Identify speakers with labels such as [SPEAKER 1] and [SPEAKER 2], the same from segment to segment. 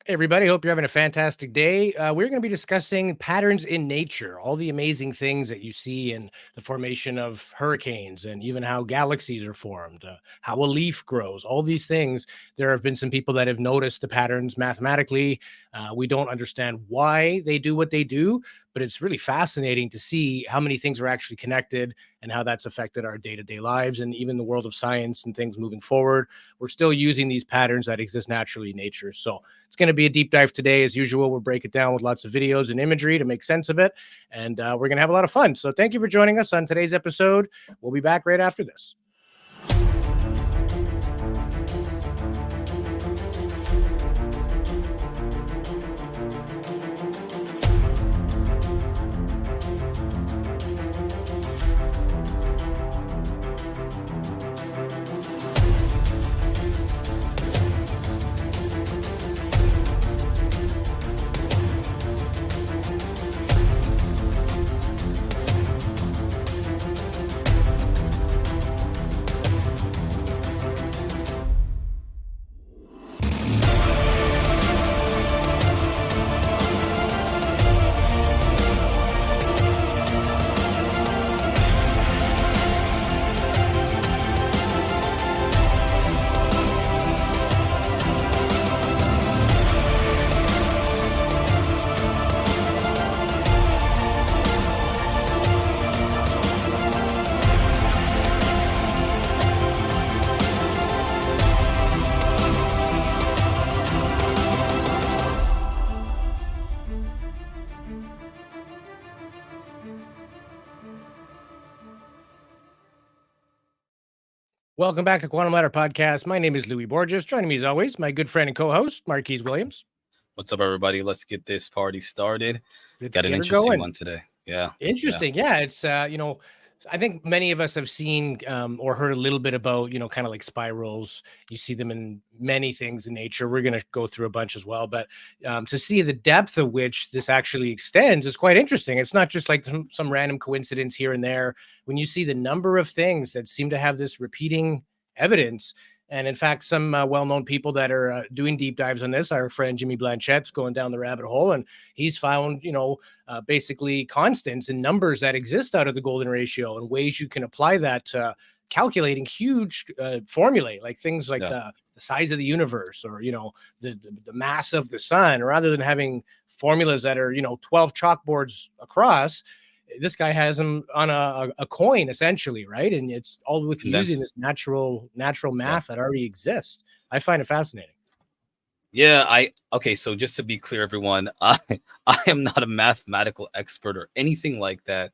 [SPEAKER 1] Hey everybody, hope you're having a fantastic day. We're going to be discussing patterns in nature, all the amazing things that you see in the formation of hurricanes and even how galaxies are formed, how a leaf grows, all these things. There have been some people that have noticed the patterns mathematically. We don't understand why they do what they do, but it's really fascinating to see how many things are actually connected and how that's affected our day-to-day lives and even the world of science and things moving forward. We're still using these patterns that exist naturally in nature. So it's going to be a deep dive today. As usual, we'll break it down with lots of videos and imagery to make sense of it. And we're going to have a lot of fun. So thank you for joining us on today's episode. We'll be back right after this. Welcome back to Quantum Ladder Podcast. My name is Louis Borges. Joining me as always, my good friend and co-host, Marquise Williams.
[SPEAKER 2] What's up, everybody? Let's get this party started.
[SPEAKER 1] Let's
[SPEAKER 2] Got an
[SPEAKER 1] get her
[SPEAKER 2] interesting
[SPEAKER 1] going.
[SPEAKER 2] one today. Yeah.
[SPEAKER 1] Interesting. Yeah. It's, I think many of us have seen or heard a little bit about, kind of like spirals. You see them in many things in nature. We're going to go through a bunch as well. But to see the depth of which this actually extends is quite interesting. It's not just like some random coincidence here and there. When you see the number of things that seem to have this repeating evidence, and in fact, some well-known people that are doing deep dives on this, our friend Jimmy Blanchett's going down the rabbit hole, and he's found, basically constants and numbers that exist out of the golden ratio and ways you can apply that to calculating huge formulae, like things like the size of the universe or, the mass of the sun, rather than having formulas that are, 12 chalkboards across. This guy has them on a coin, essentially, right? And it's all with using this natural math that already exists. I find it fascinating.
[SPEAKER 2] Yeah, okay, so just to be clear, everyone, I am not a mathematical expert or anything like that.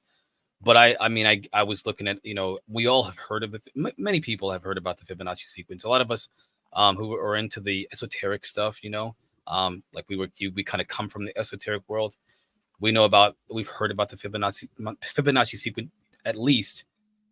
[SPEAKER 2] But I was looking at, we all have heard of many people have heard about the Fibonacci sequence. A lot of us who are into the esoteric stuff, like we kind of come from the esoteric world. We've heard about the Fibonacci sequence at least.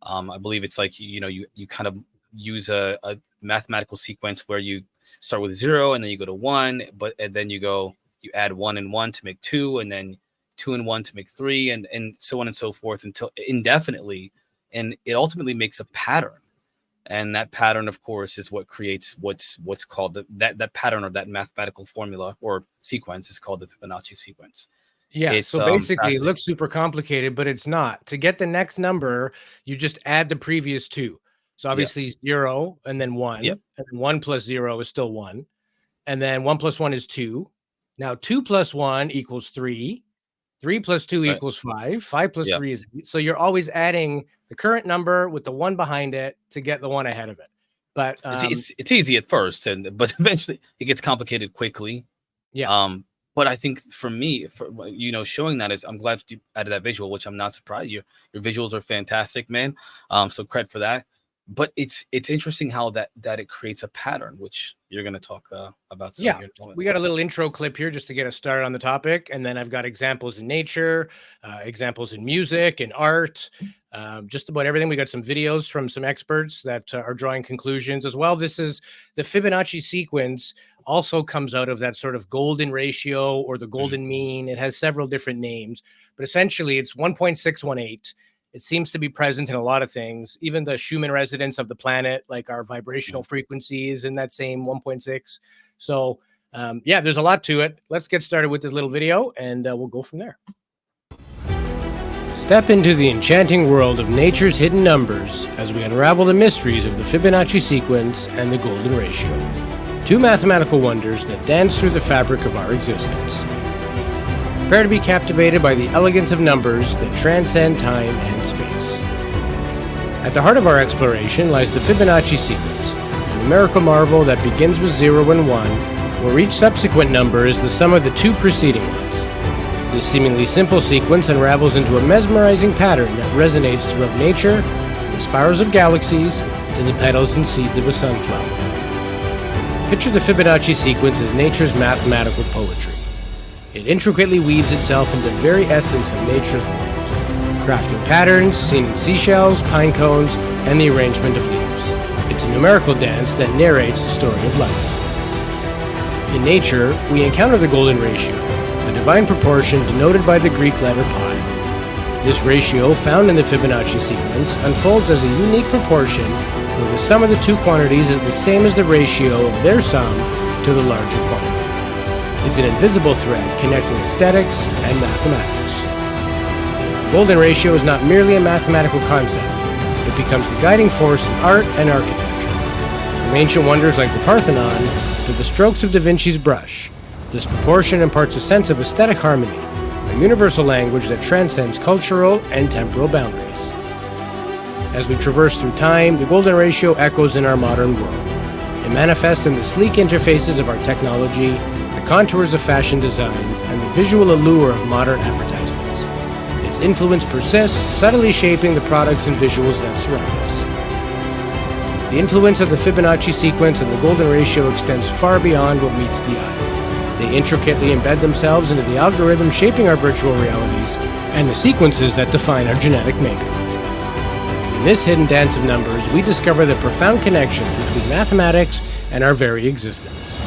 [SPEAKER 2] I believe it's like, you kind of use a mathematical sequence where you start with 0 and then you go to 1, and then you add 1 and 1 to make 2, and then 2 and 1 to make 3, and so on and so forth until indefinitely. And it ultimately makes a pattern. And that pattern, of course, is what creates what's called that pattern, or that mathematical formula or sequence is called the Fibonacci sequence.
[SPEAKER 1] Yeah, so basically it looks super complicated, but it's not. To get the next number, you just add the previous 2. So obviously 0 and then 1, and 1 plus 0 is still 1. And then 1 plus 1 is 2. Now 2 plus 1 equals 3. 3 plus 2 equals 5. 5 plus 3 is 8. So you're always adding the current number with the 1 behind it to get the 1 ahead of it. But
[SPEAKER 2] it's easy at first, but eventually it gets complicated quickly.
[SPEAKER 1] Yeah.
[SPEAKER 2] But I think for me, showing that I'm glad you added that visual, which I'm not surprised. Your visuals are fantastic, man. So credit for that. But it's interesting how that it creates a pattern, which you're going to talk about.
[SPEAKER 1] Yeah, we got a little intro clip here just to get us started on the topic, and then I've got examples in nature, examples in music and art, just about everything. We got some videos from some experts that are drawing conclusions as well. This is the Fibonacci sequence. Also comes out of that sort of golden ratio or the golden mean. It has several different names, but essentially it's 1.618. It seems to be present in a lot of things, even the Schumann resonance of the planet, like our vibrational frequencies in that same 1.6. So Yeah, there's a lot to it. Let's get started with this little video, and we'll go from there. Step into the enchanting world of nature's hidden numbers as we unravel the mysteries of the Fibonacci sequence and the golden ratio, two mathematical wonders that dance through the fabric of our existence. Prepare to be captivated by the elegance of numbers that transcend time and space. At the heart of our exploration lies the Fibonacci sequence, a numerical marvel that begins with 0 and 1, where each subsequent number is the sum of the two preceding ones. This seemingly simple sequence unravels into a mesmerizing pattern that resonates throughout nature, from the spirals of galaxies to the petals and seeds of a sunflower. Picture the Fibonacci sequence as nature's mathematical poetry. It intricately weaves itself into the very essence of nature's world, crafting patterns seen in seashells, pine cones, and the arrangement of leaves. It's a numerical dance that narrates the story of life. In nature, we encounter the golden ratio, a divine proportion denoted by the Greek letter pi. This ratio, found in the Fibonacci sequence, unfolds as a unique proportion where the sum of the two quantities is the same as the ratio of their sum to the larger quantity. It's an invisible thread connecting aesthetics and mathematics. The golden ratio is not merely a mathematical concept. It becomes the guiding force in art and architecture. From ancient wonders like the Parthenon to the strokes of Da Vinci's brush, this proportion imparts a sense of aesthetic harmony, a universal language that transcends cultural and temporal boundaries. As we traverse through time, the golden ratio echoes in our modern world. It manifests in the sleek interfaces of our technology, the contours of fashion designs, and the visual allure of modern advertisements. Its influence persists, subtly shaping the products and visuals that surround us. The influence of the Fibonacci sequence and the golden ratio extends far beyond what meets the eye. They intricately embed themselves into the algorithm shaping our virtual realities and the sequences that define our genetic makeup. In this hidden dance of numbers, we discover the profound connections between mathematics and our very existence.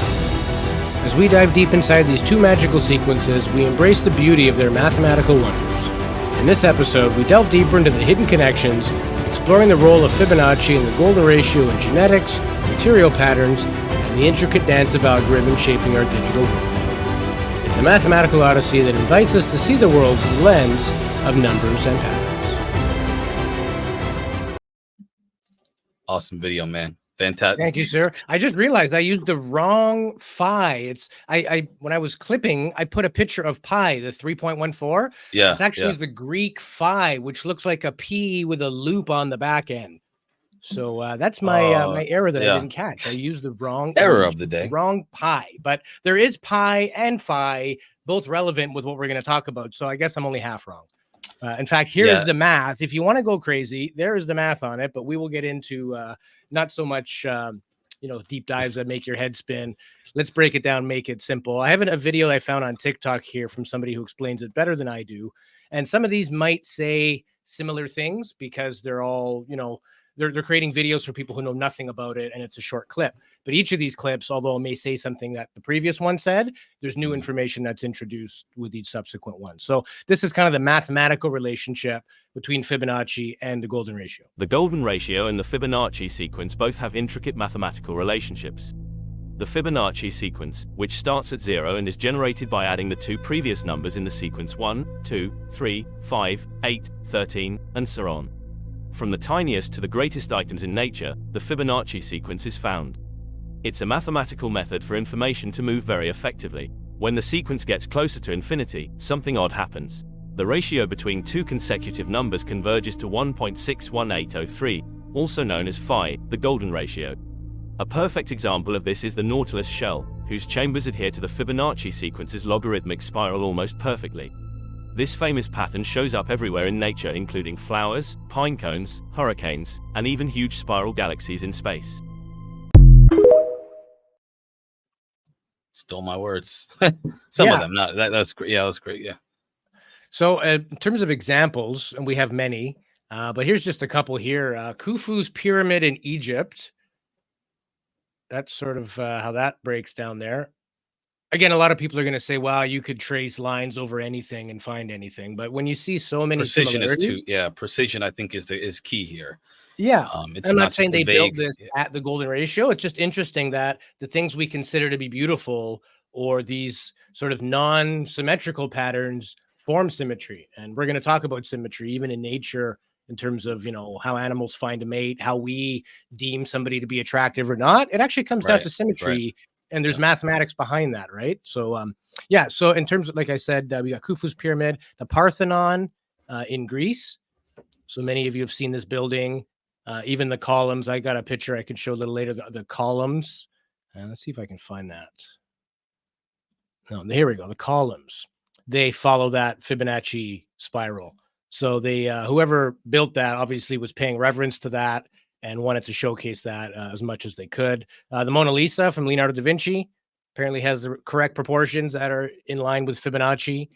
[SPEAKER 1] As we dive deep inside these two magical sequences, we embrace the beauty of their mathematical wonders. In this episode, we delve deeper into the hidden connections, exploring the role of Fibonacci and the golden ratio in genetics, material patterns, and the intricate dance of algorithms shaping our digital world. It's a mathematical odyssey that invites us to see the world through the lens of numbers and patterns.
[SPEAKER 2] Awesome video, man. Fantastic.
[SPEAKER 1] Thank you, sir. I just realized I used the wrong phi. It's I when I was clipping, I put a picture of pi, the 3.14.
[SPEAKER 2] Yeah.
[SPEAKER 1] It's actually the Greek phi, which looks like a P with a loop on the back end. So that's my my error that I didn't catch. I used the wrong
[SPEAKER 2] error of the day.
[SPEAKER 1] Wrong pi, but there is pi and phi, both relevant with what we're going to talk about. So I guess I'm only half wrong. In fact, here's the math. If you want to go crazy, there is the math on it, but we will get into not so much deep dives that make your head spin. Let's break it down, make it simple. I have a video I found on TikTok here from somebody who explains it better than I do. And some of these might say similar things because they're all, they're creating videos for people who know nothing about it, and it's a short clip. But each of these clips, although it may say something that the previous one said, there's new information that's introduced with each subsequent one. So this is kind of the mathematical relationship between Fibonacci and the golden ratio.
[SPEAKER 3] The golden ratio and the Fibonacci sequence both have intricate mathematical relationships. The Fibonacci sequence, which starts at 0 and is generated by adding the two previous numbers in the sequence 1, 2, 3, 5, 8, 13, and so on. From the tiniest to the greatest items in nature, the Fibonacci sequence is found. It's a mathematical method for information to move very effectively. When the sequence gets closer to infinity, something odd happens. The ratio between two consecutive numbers converges to 1.61803, also known as phi, the golden ratio. A perfect example of this is the Nautilus shell, whose chambers adhere to the Fibonacci sequence's logarithmic spiral almost perfectly. This famous pattern shows up everywhere in nature, including flowers, pine cones, hurricanes, and even huge spiral galaxies in space.
[SPEAKER 2] Stole my words. Some of them, not that was great. Yeah, that was great. Yeah.
[SPEAKER 1] So in terms of examples, and we have many, but here's just a couple here. Khufu's pyramid in Egypt. That's sort of how that breaks down there. Again, a lot of people are going to say, "Wow, you could trace lines over anything and find anything." But when you see so many
[SPEAKER 2] precision
[SPEAKER 1] similarities,
[SPEAKER 2] precision I think is key here.
[SPEAKER 1] Yeah,
[SPEAKER 2] It's
[SPEAKER 1] I'm
[SPEAKER 2] not
[SPEAKER 1] not saying
[SPEAKER 2] just
[SPEAKER 1] they
[SPEAKER 2] a
[SPEAKER 1] built
[SPEAKER 2] vague.
[SPEAKER 1] this at the golden ratio. It's just interesting that the things we consider to be beautiful or these sort of non-symmetrical patterns form symmetry. And we're going to talk about symmetry even in nature, in terms of, how animals find a mate, how we deem somebody to be attractive or not. It actually comes down
[SPEAKER 2] Right.
[SPEAKER 1] to
[SPEAKER 2] Right.
[SPEAKER 1] symmetry, and there's
[SPEAKER 2] Yeah.
[SPEAKER 1] mathematics behind that, right? So yeah, so in terms of, like I said, we got Khufu's pyramid, the Parthenon in Greece. So many of you have seen this building, even the columns. I got a picture I can show a little later, the columns. Let's see if I can find that. No, here we go. The columns, they follow that Fibonacci spiral. So they, whoever built that obviously was paying reverence to that and wanted to showcase that as much as they could. The Mona Lisa from Leonardo da Vinci apparently has the correct proportions that are in line with Fibonacci.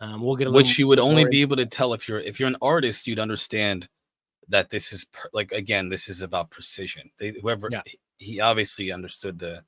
[SPEAKER 1] We'll get a little
[SPEAKER 2] Which you would only
[SPEAKER 1] more
[SPEAKER 2] be able to tell if you're an artist, you'd understand that this is like, again, this is about precision. Whoever,
[SPEAKER 1] yeah.
[SPEAKER 2] he obviously understood the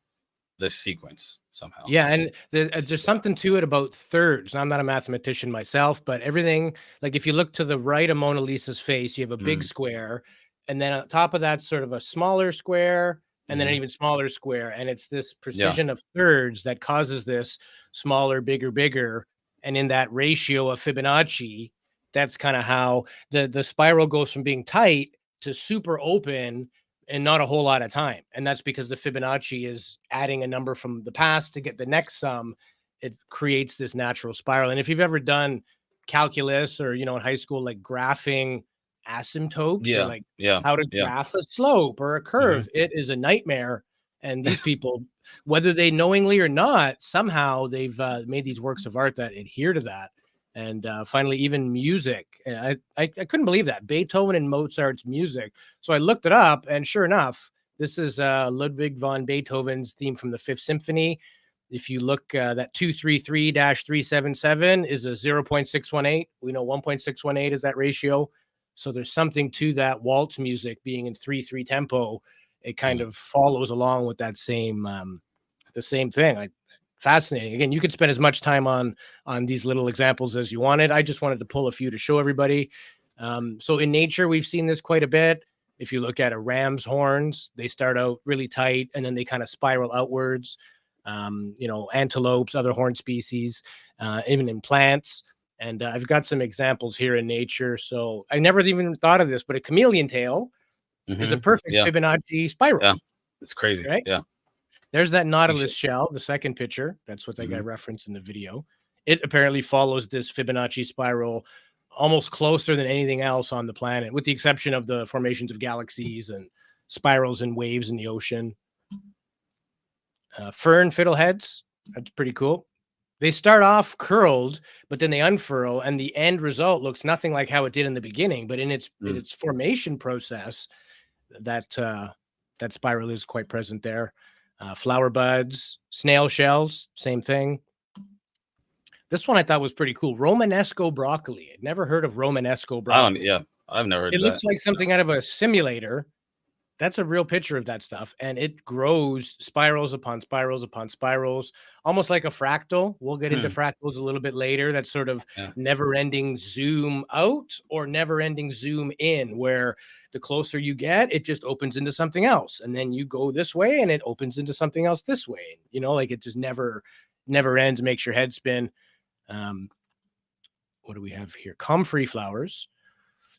[SPEAKER 2] sequence somehow.
[SPEAKER 1] Yeah, and there's something to it about thirds. I'm not a mathematician myself, but everything, like if you look to the right of Mona Lisa's face, you have a big
[SPEAKER 2] Mm.
[SPEAKER 1] square, and then on top of that, sort of a smaller square, and then an
[SPEAKER 2] Mhm.
[SPEAKER 1] even smaller square. And it's this
[SPEAKER 2] Yeah.
[SPEAKER 1] precision of thirds that causes this smaller, bigger, bigger. And in that ratio of Fibonacci, that's kind of how the spiral goes from being tight to super open and not a whole lot of time. And that's because the Fibonacci is adding a number from the past to get the next sum. It creates this natural spiral. And if you've ever done calculus or, in high school, like graphing asymptotes or
[SPEAKER 2] Yeah.
[SPEAKER 1] like
[SPEAKER 2] Yeah.
[SPEAKER 1] how to
[SPEAKER 2] Yeah.
[SPEAKER 1] graph a slope or a curve,
[SPEAKER 2] Mhm.
[SPEAKER 1] it is a nightmare. And these people, whether they knowingly or not, somehow they've made these works of art that adhere to that. And finally, even music. I couldn't believe that. Beethoven and Mozart's music. So I looked it up, and sure enough, this is Ludwig von Beethoven's theme from the Fifth Symphony. If you look, that 233-377 is a 0.618. We know 1.618 is that ratio. So there's something to that waltz music being in 3/3 tempo. It kind of follows along with that same the same thing. Fascinating. Again, you could spend as much time on these little examples as you wanted. I just wanted to pull a few to show everybody. So in nature, we've seen this quite a bit. If you look at a ram's horns, they start out really tight and then they kind of spiral outwards. Antelopes, other horn species, even in plants. And I've got some examples here in nature. So I never even thought of this, but a chameleon tail is a
[SPEAKER 2] Mhm.
[SPEAKER 1] perfect
[SPEAKER 2] Yeah.
[SPEAKER 1] Fibonacci spiral,
[SPEAKER 2] Yeah. It's crazy.
[SPEAKER 1] right?
[SPEAKER 2] Yeah.
[SPEAKER 1] There's that nautilus
[SPEAKER 2] Species.
[SPEAKER 1] shell, the second picture. That's what that guy
[SPEAKER 2] Mhm.
[SPEAKER 1] referenced in the video. It apparently follows this Fibonacci spiral almost closer than anything else on the planet, with the exception of the formations of galaxies and spirals and waves in the ocean. Fern fiddleheads, that's pretty cool. They start off curled, but then they unfurl, and the end result looks nothing like how it did in the beginning. But in
[SPEAKER 2] Mm.
[SPEAKER 1] its formation process, that that spiral is quite present there. Flower buds, snail shells, same thing. This one I thought was pretty cool. Romanesco broccoli. I'd never heard of Romanesco
[SPEAKER 2] I don't.
[SPEAKER 1] broccoli.
[SPEAKER 2] Yeah. I've never heard
[SPEAKER 1] It
[SPEAKER 2] of that.
[SPEAKER 1] looks like
[SPEAKER 2] No.
[SPEAKER 1] something out of a simulator. That's a real picture of that stuff, and it grows spirals upon spirals upon spirals, almost like a fractal. We'll get into
[SPEAKER 2] Hmm.
[SPEAKER 1] fractals a little bit later. That sort of
[SPEAKER 2] Yeah.
[SPEAKER 1] never-ending zoom out or never-ending zoom in, where the closer you get, it just opens into something else, and then you go this way, and it opens into something else this way. Like it just never ends. Makes your head spin. Um, what do we have here? Comfrey flowers.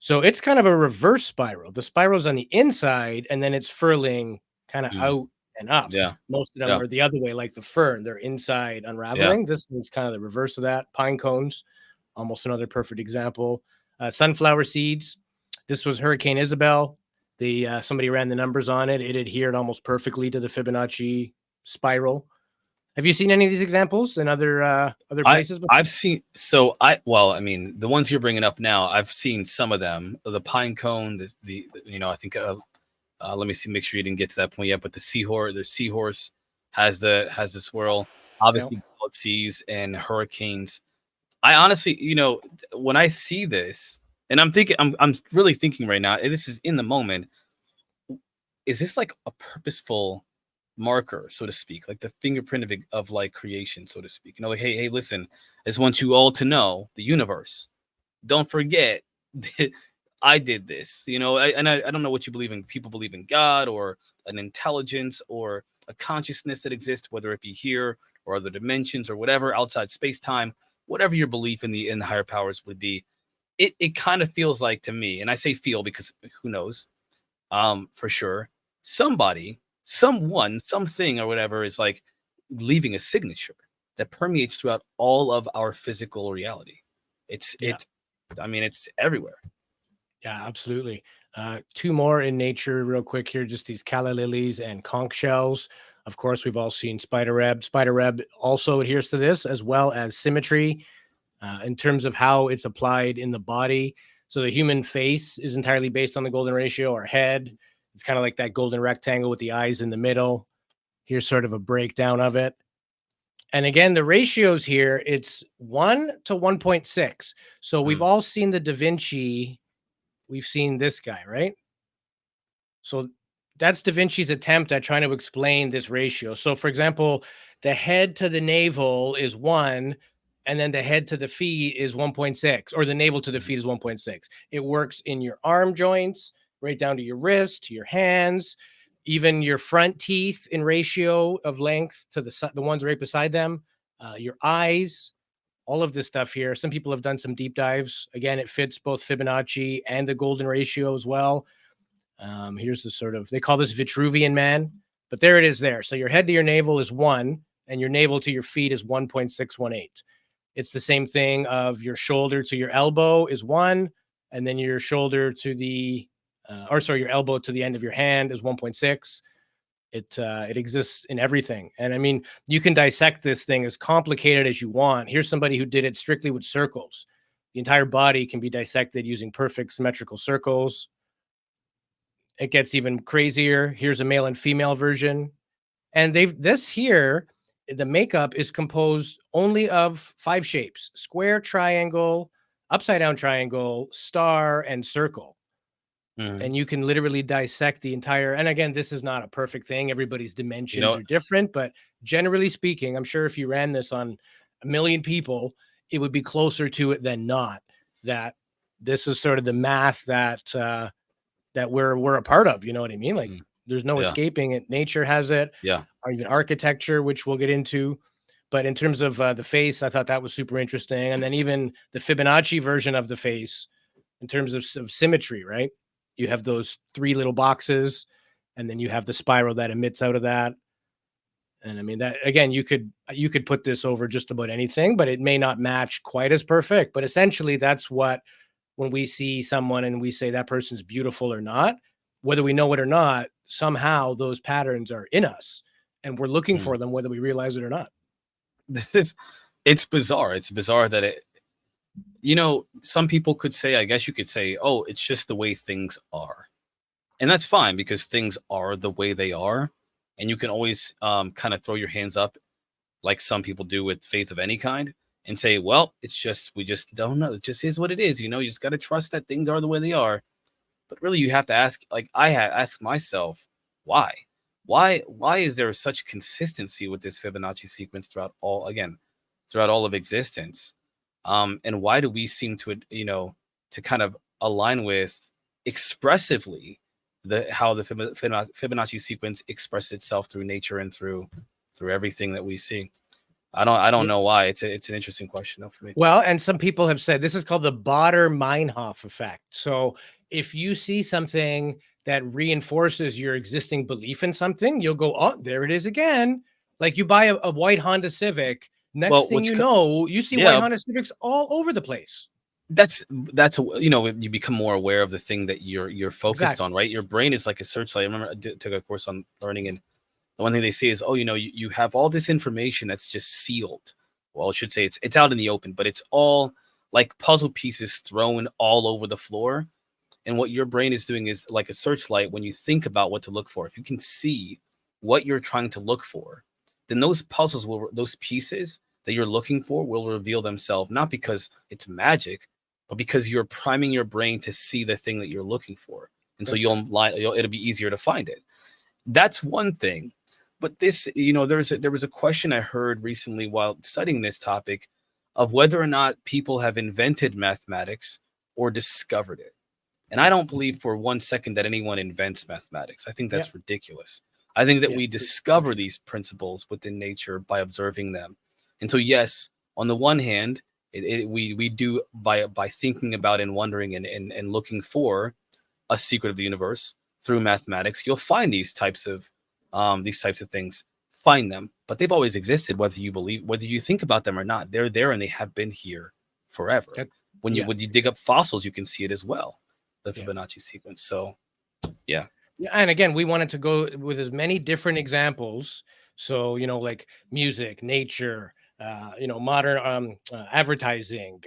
[SPEAKER 1] So it's kind of a reverse spiral. The spiral's on the inside and then it's furling kind of
[SPEAKER 2] Mm.
[SPEAKER 1] out and up.
[SPEAKER 2] Yeah.
[SPEAKER 1] Most of them
[SPEAKER 2] Yeah.
[SPEAKER 1] are the other way, like the fern. They're inside
[SPEAKER 2] Yeah.
[SPEAKER 1] unraveling. This one's kind of the reverse of that. Pine cones, almost another perfect example. Sunflower seeds. This was Hurricane Isabel. Somebody ran the numbers on it. It adhered almost perfectly to the Fibonacci spiral. Have you seen any of these examples in other places before?
[SPEAKER 2] I've seen, well, I mean, the ones you're bringing up now, I've seen some of them. The pine cone, I think let me see, make sure you didn't get to that point yet, but the seahorse has the swirl.
[SPEAKER 1] Yeah.
[SPEAKER 2] Obviously galaxies and hurricanes. I honestly, when I see this, and I'm really thinking right now, and this is in the moment, is this like a purposeful marker, so to speak, like the fingerprint of like creation, so to speak? Like, hey, listen, I just want you all to know, the universe, don't forget that I did this. I don't know what you believe in. People believe in God or an intelligence or a consciousness that exists, whether it be here or other dimensions or whatever, outside space-time, whatever your belief in the higher powers would be, it kind of feels like to me, and I say feel because who knows, for sure, somebody, someone, something or whatever is like leaving a signature that permeates throughout all of our physical reality.
[SPEAKER 1] Yeah.
[SPEAKER 2] I mean, it's everywhere.
[SPEAKER 1] Yeah, absolutely. Two more in nature, real quick here. Just these calla lilies and conch shells. Of course, we've all seen spider web. Spider web also adheres to this, as well as symmetry in terms of how it's applied in the body. So the human face is entirely based on the golden ratio. Our head, it's kind of like that golden rectangle with the eyes in the middle. Here's sort of a breakdown of it. And again, the ratios here, it's 1 to 1.6. So we've
[SPEAKER 2] Mm.
[SPEAKER 1] all seen the Da Vinci. We've seen this guy, right? So that's Da Vinci's attempt at trying to explain this ratio. So, for example, the head to the navel is 1, and then the head to the feet is 1.6, or the navel to the feet is 1.6. It works in your arm joints, right down to your wrist, to your hands, even your front teeth in ratio of length to the ones right beside them, your eyes, all of this stuff here. Some people have done some deep dives. Again, it fits both Fibonacci and the golden ratio as well. Here's the sort of, they call this Vitruvian man, but there it is there. So your head to your navel is 1, and your navel to your feet is 1.618. It's the same thing of your shoulder to your elbow is 1, and then your shoulder to the, your elbow to the end of your hand is 1.6. It exists in everything. And I mean, you can dissect this thing as complicated as you want. Here's somebody who did it strictly with circles. The entire body can be dissected using perfect symmetrical circles. It gets even crazier. Here's a male and female version. And this here, the makeup is composed only of 5 shapes: square, triangle, upside down triangle, star, and circle.
[SPEAKER 2] Mhm.
[SPEAKER 1] And you can literally dissect the entire, and again, this is not a perfect thing. Everybody's
[SPEAKER 2] You
[SPEAKER 1] dimensions
[SPEAKER 2] know,
[SPEAKER 1] are different, but generally speaking, I'm sure if you ran this on 1 million people, it would be closer to it than not. That this is sort of the math that we're a part of. You know what I mean? Like,
[SPEAKER 2] mm,
[SPEAKER 1] there's no
[SPEAKER 2] yeah,
[SPEAKER 1] escaping it. Nature has it,
[SPEAKER 2] yeah.
[SPEAKER 1] or even architecture, which we'll get into. But in terms of the face, I thought that was super interesting. And then even the Fibonacci version of the face, in terms of symmetry, right? You have those 3 little boxes, and then you have the spiral that emits out of that. And I mean, that again, you could put this over just about anything, but it may not match quite as perfect. But essentially, that's what, when we see someone and we say that person's beautiful or not, whether we know it or not, somehow those patterns are in us, and we're looking
[SPEAKER 2] Mm.
[SPEAKER 1] for them whether we realize it or not.
[SPEAKER 2] This is, it's bizarre. It's bizarre that some people could say, I guess you could say, oh, it's just the way things are. And that's fine because things are the way they are. And you can always kind of throw your hands up like some people do with faith of any kind and say, well, we just don't know. It just is what it is. You just got to trust that things are the way they are. But really, you have to ask, like I had asked myself, why? Why is there such consistency with this Fibonacci sequence throughout all of existence? And why do we seem to kind of align with expressively how the Fibonacci sequence expresses itself through nature and through everything that we see? I don't know why. It's an interesting question though for me.
[SPEAKER 1] Well, and some people have said this is called the Baader-Meinhof effect. So if you see something that reinforces your existing belief in something, you'll go, oh, there it is again. Like you buy a white Honda Civic. Next
[SPEAKER 2] Well,
[SPEAKER 1] thing you know, you see white
[SPEAKER 2] yeah,
[SPEAKER 1] Honda Civics all over the place.
[SPEAKER 2] that's you become more aware of the thing that you're focused on,
[SPEAKER 1] Exactly.
[SPEAKER 2] right? Your brain is like a searchlight. I remember took a course on learning, and the one thing they say is, oh, you have all this information that's just sealed. Well, I should say it's out in the open, but it's all like puzzle pieces thrown all over the floor. And what your brain is doing is like a searchlight. When you think about what to look for, if you can see what you're trying to look for, then those pieces that you're looking for will reveal themselves, not because it's magic, but because you're priming your brain to see the thing that you're looking for. And so
[SPEAKER 1] That's right.
[SPEAKER 2] it'll be easier to find it. That's one thing. But this, there was a question I heard recently while studying this topic of whether or not people have invented mathematics or discovered it. And I don't believe for 1 second that anyone invents mathematics. I think
[SPEAKER 1] Yeah.
[SPEAKER 2] that's ridiculous. I think that
[SPEAKER 1] Yeah.
[SPEAKER 2] we discover these principles within nature by observing them. And so, yes, on the one hand, we do by thinking about and wondering and looking for a secret of the universe through mathematics, you'll find these types of things. Find them, but they've always existed, whether you think about them or not. They're there and they have been here forever.
[SPEAKER 1] That,
[SPEAKER 2] When
[SPEAKER 1] yeah.
[SPEAKER 2] you dig up fossils, you can see it as well, the
[SPEAKER 1] Yeah.
[SPEAKER 2] Fibonacci sequence. So, yeah.
[SPEAKER 1] Yeah, and again, we wanted to go with as many different examples. So, like music, nature, modern advertising,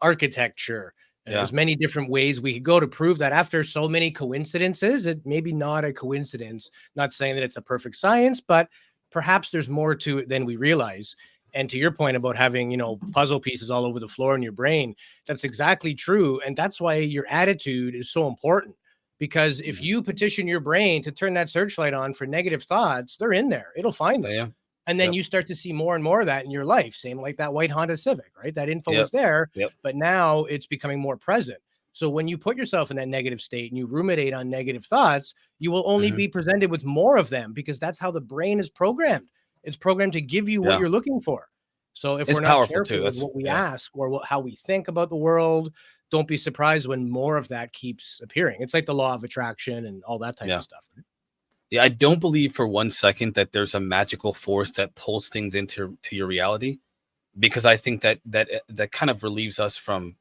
[SPEAKER 1] architecture,
[SPEAKER 2] Yeah.
[SPEAKER 1] as many different ways we could go to prove that after so many coincidences, it may be not a coincidence. Not saying that it's a perfect science, but perhaps there's more to it than we realize. And to your point about having, puzzle pieces all over the floor in your brain, that's exactly true. And that's why your attitude is so important. Because if you petition your brain to turn that searchlight on for negative thoughts, they're in there. It'll find them.
[SPEAKER 2] Yeah.
[SPEAKER 1] And then
[SPEAKER 2] Yep.
[SPEAKER 1] you start to see more and more of that in your life. Same like that white Honda Civic, right? That info
[SPEAKER 2] Yep.
[SPEAKER 1] was there,
[SPEAKER 2] Yep.
[SPEAKER 1] but now it's becoming more present. So when you put yourself in that negative state and you ruminate on negative thoughts, you will only
[SPEAKER 2] Mhm.
[SPEAKER 1] be presented with more of them because that's how the brain is programmed. It's programmed to give you what
[SPEAKER 2] Yeah.
[SPEAKER 1] you're looking for. So if
[SPEAKER 2] It's
[SPEAKER 1] we're not
[SPEAKER 2] powerful too.
[SPEAKER 1] careful with
[SPEAKER 2] That's
[SPEAKER 1] what we
[SPEAKER 2] yeah.
[SPEAKER 1] ask or how we think about the world, don't be surprised when more of that keeps appearing. It's like the law of attraction and all that type
[SPEAKER 2] Yeah.
[SPEAKER 1] of stuff. Right?
[SPEAKER 2] Yeah, I don't believe for one second that there's a magical force that pulls things into your reality, because I think that kind of relieves us from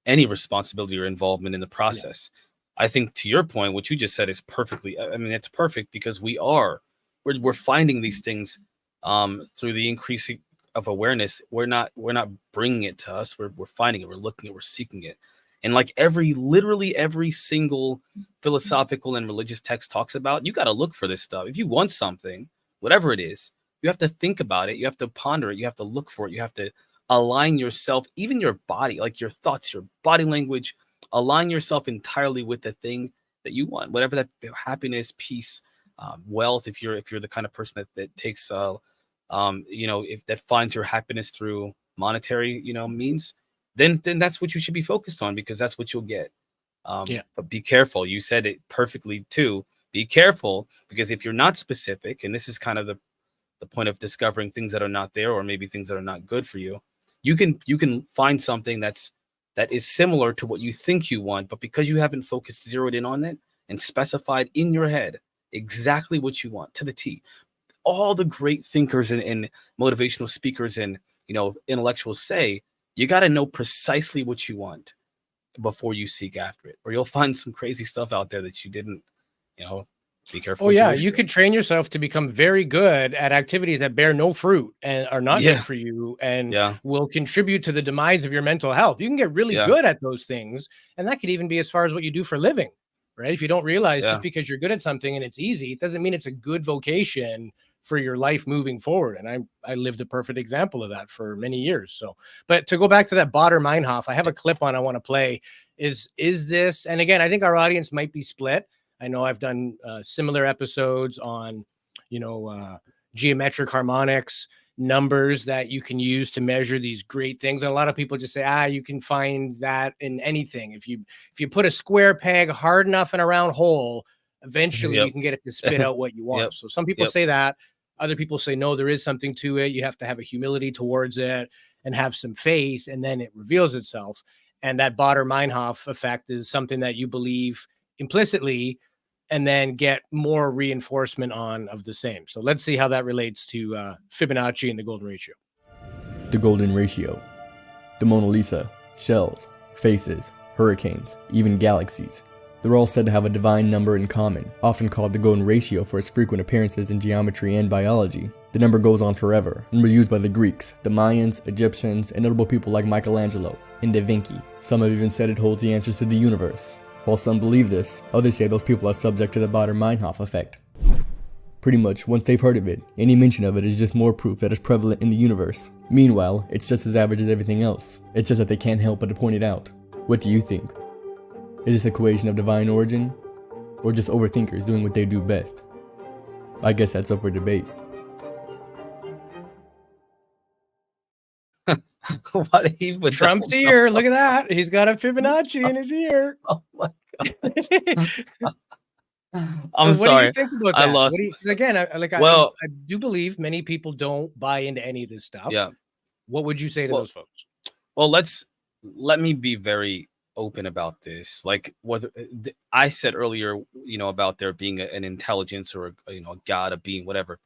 [SPEAKER 2] any responsibility or involvement in the process. I think to your point, what you just said is perfectly. I mean, it's perfect because we're finding these things through the increasing of awareness. We're not bringing it to us. We're finding it. We're looking at. We're seeking it. And like literally every single philosophical and religious text talks about, you got to look for this stuff. If you want something, whatever it is, you have to think about it. You have to ponder it. You have to look for it. You have to align yourself, even your body, like your thoughts, your body language, align yourself entirely with the thing that you want, whatever that happiness, peace, wealth. If you're the kind of person that takes, if that finds your happiness through monetary, means, then that's what you should be focused on, because that's what you'll get.
[SPEAKER 1] Yeah.
[SPEAKER 2] But be careful. You said it perfectly too. Be careful, because if you're not specific, and this is kind of the point of discovering things that are not there, or maybe things that are not good for you, you can find something that is similar to what you think you want, but because you haven't zeroed in on it and specified in your head exactly what you want to the T. All the great thinkers and motivational speakers and intellectuals say, you got to know precisely what you want before you seek after it, or you'll find some crazy stuff out there that you didn't. Be careful.
[SPEAKER 1] Oh yeah, you could train yourself to become very good at activities that bear no fruit and are not
[SPEAKER 2] Yeah.
[SPEAKER 1] good for you and
[SPEAKER 2] Yeah.
[SPEAKER 1] will contribute to the demise of your mental health. You can get really
[SPEAKER 2] Yeah.
[SPEAKER 1] good at those things, and that could even be as far as what you do for a living, right? If you don't realize
[SPEAKER 2] Yeah.
[SPEAKER 1] just because you're good at something and it's easy, it doesn't mean it's a good vocation for your life moving forward. And I lived a perfect example of that for many years. So, but to go back to that Baader-Meinhof, I have a clip on I want to play. Is this? And again, I think our audience might be split. I know I've done similar episodes on, geometric harmonics, numbers that you can use to measure these great things. And a lot of people just say, you can find that in anything. If you put a square peg hard enough in a round hole, eventually
[SPEAKER 2] Yep.
[SPEAKER 1] you can get it to spit out what you want.
[SPEAKER 2] Yep.
[SPEAKER 1] So some people
[SPEAKER 2] Yep.
[SPEAKER 1] say that. Other people say, no, there is something to it. You have to have a humility towards it and have some faith, and then it reveals itself. And that Baader-Meinhof effect is something that you believe implicitly and then get more reinforcement of the same. So let's see how that relates to Fibonacci and the golden ratio.
[SPEAKER 4] The golden ratio. The Mona Lisa, shells, faces, hurricanes, even galaxies. They're all said to have a divine number in common, often called the golden ratio for its frequent appearances in geometry and biology. The number goes on forever and was used by the Greeks, the Mayans, Egyptians, and notable people like Michelangelo and Da Vinci. Some have even said it holds the answers to the universe. While some believe this, others say those people are subject to the Baader-Meinhof effect. Pretty much, once they've heard of it, any mention of it is just more proof that it's prevalent in the universe. Meanwhile, it's just as average as everything else. It's just that they can't help but to point it out. What do you think? Is this a equation of divine origin? Or just overthinkers doing what they do best? I guess that's up for debate.
[SPEAKER 2] What even?
[SPEAKER 1] Trump's ear. Look at that. He's got a Fibonacci in his ear.
[SPEAKER 2] Oh my God. I'm
[SPEAKER 1] What do you
[SPEAKER 2] sorry.
[SPEAKER 1] think about
[SPEAKER 2] I
[SPEAKER 1] that? What
[SPEAKER 2] lost
[SPEAKER 1] do you, 'cause
[SPEAKER 2] myself.
[SPEAKER 1] again,
[SPEAKER 2] Well,
[SPEAKER 1] I do believe many people don't buy into any of this stuff.
[SPEAKER 2] yeah.
[SPEAKER 1] What would you say to
[SPEAKER 2] Well,
[SPEAKER 1] those folks?
[SPEAKER 2] well, let me be very open about this. Like whether I said earlier, about there being an intelligence or a god, a being, whatever.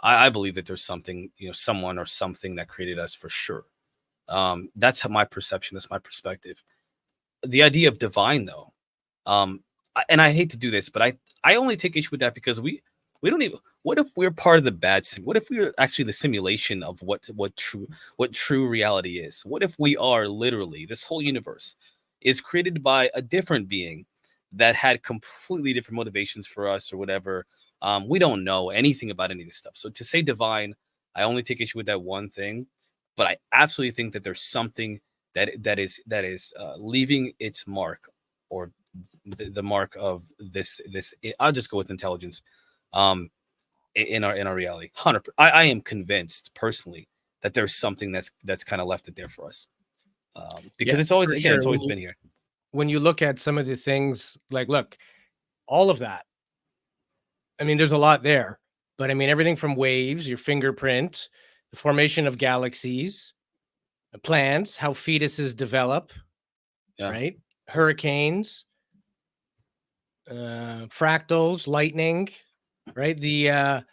[SPEAKER 2] I believe that there's something, someone or something that created us for sure. That's how my perception. That's my perspective. The idea of divine, though, and I hate to do this, but I only take issue with that because we don't even. What if we're part of the bad sim? What if we're actually the simulation of what true reality is? What if we are literally this whole universe is created by a different being that had completely different motivations for us or whatever? We don't know anything about any of this stuff. So to say divine, I only take issue with that one thing, but I absolutely think that there's something that is leaving its mark, or the mark of this. I'll just go with intelligence. Um, in our reality, 100. I am convinced personally that there's something that's kind of left it there for us.
[SPEAKER 1] Yeah,
[SPEAKER 2] Because it's always,
[SPEAKER 1] for
[SPEAKER 2] again,
[SPEAKER 1] sure.
[SPEAKER 2] it's always been here.
[SPEAKER 1] When you look at some of the things, like, look, all of that. I mean, there's a lot there, but I mean, everything from waves, your fingerprint, the formation of galaxies, the plants, how fetuses develop,
[SPEAKER 2] Yeah,
[SPEAKER 1] right? Hurricanes, fractals, lightning, right? The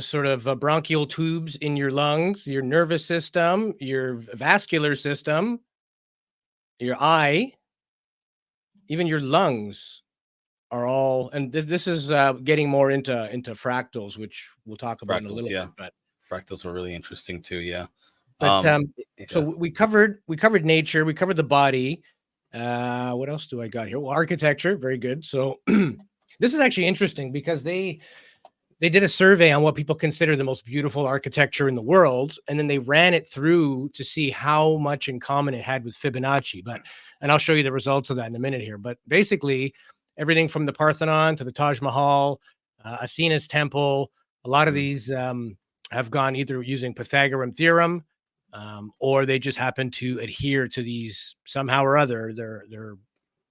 [SPEAKER 1] sort of bronchial tubes in your lungs, your nervous system, your vascular system, your eye, even your lungs are all. And this is getting more into fractals, which we'll talk about in a
[SPEAKER 2] fractals.
[SPEAKER 1] little
[SPEAKER 2] Yeah,
[SPEAKER 1] bit.
[SPEAKER 2] fractals are really interesting too. Yeah.
[SPEAKER 1] But
[SPEAKER 2] Um.
[SPEAKER 1] so
[SPEAKER 2] Yeah.
[SPEAKER 1] we covered nature, we covered the body. What else do I got here? Well, architecture, very good. So this is actually interesting because they did a survey on what people consider the most beautiful architecture in the world, and then they ran it through to see how much in common it had with Fibonacci. And I'll show you the results of that in a minute here. But basically, everything from the Parthenon to the Taj Mahal, Athena's temple, a lot of
[SPEAKER 2] Mm.
[SPEAKER 1] these have gone either using Pythagorean theorem, or they just happen to adhere to these somehow or other.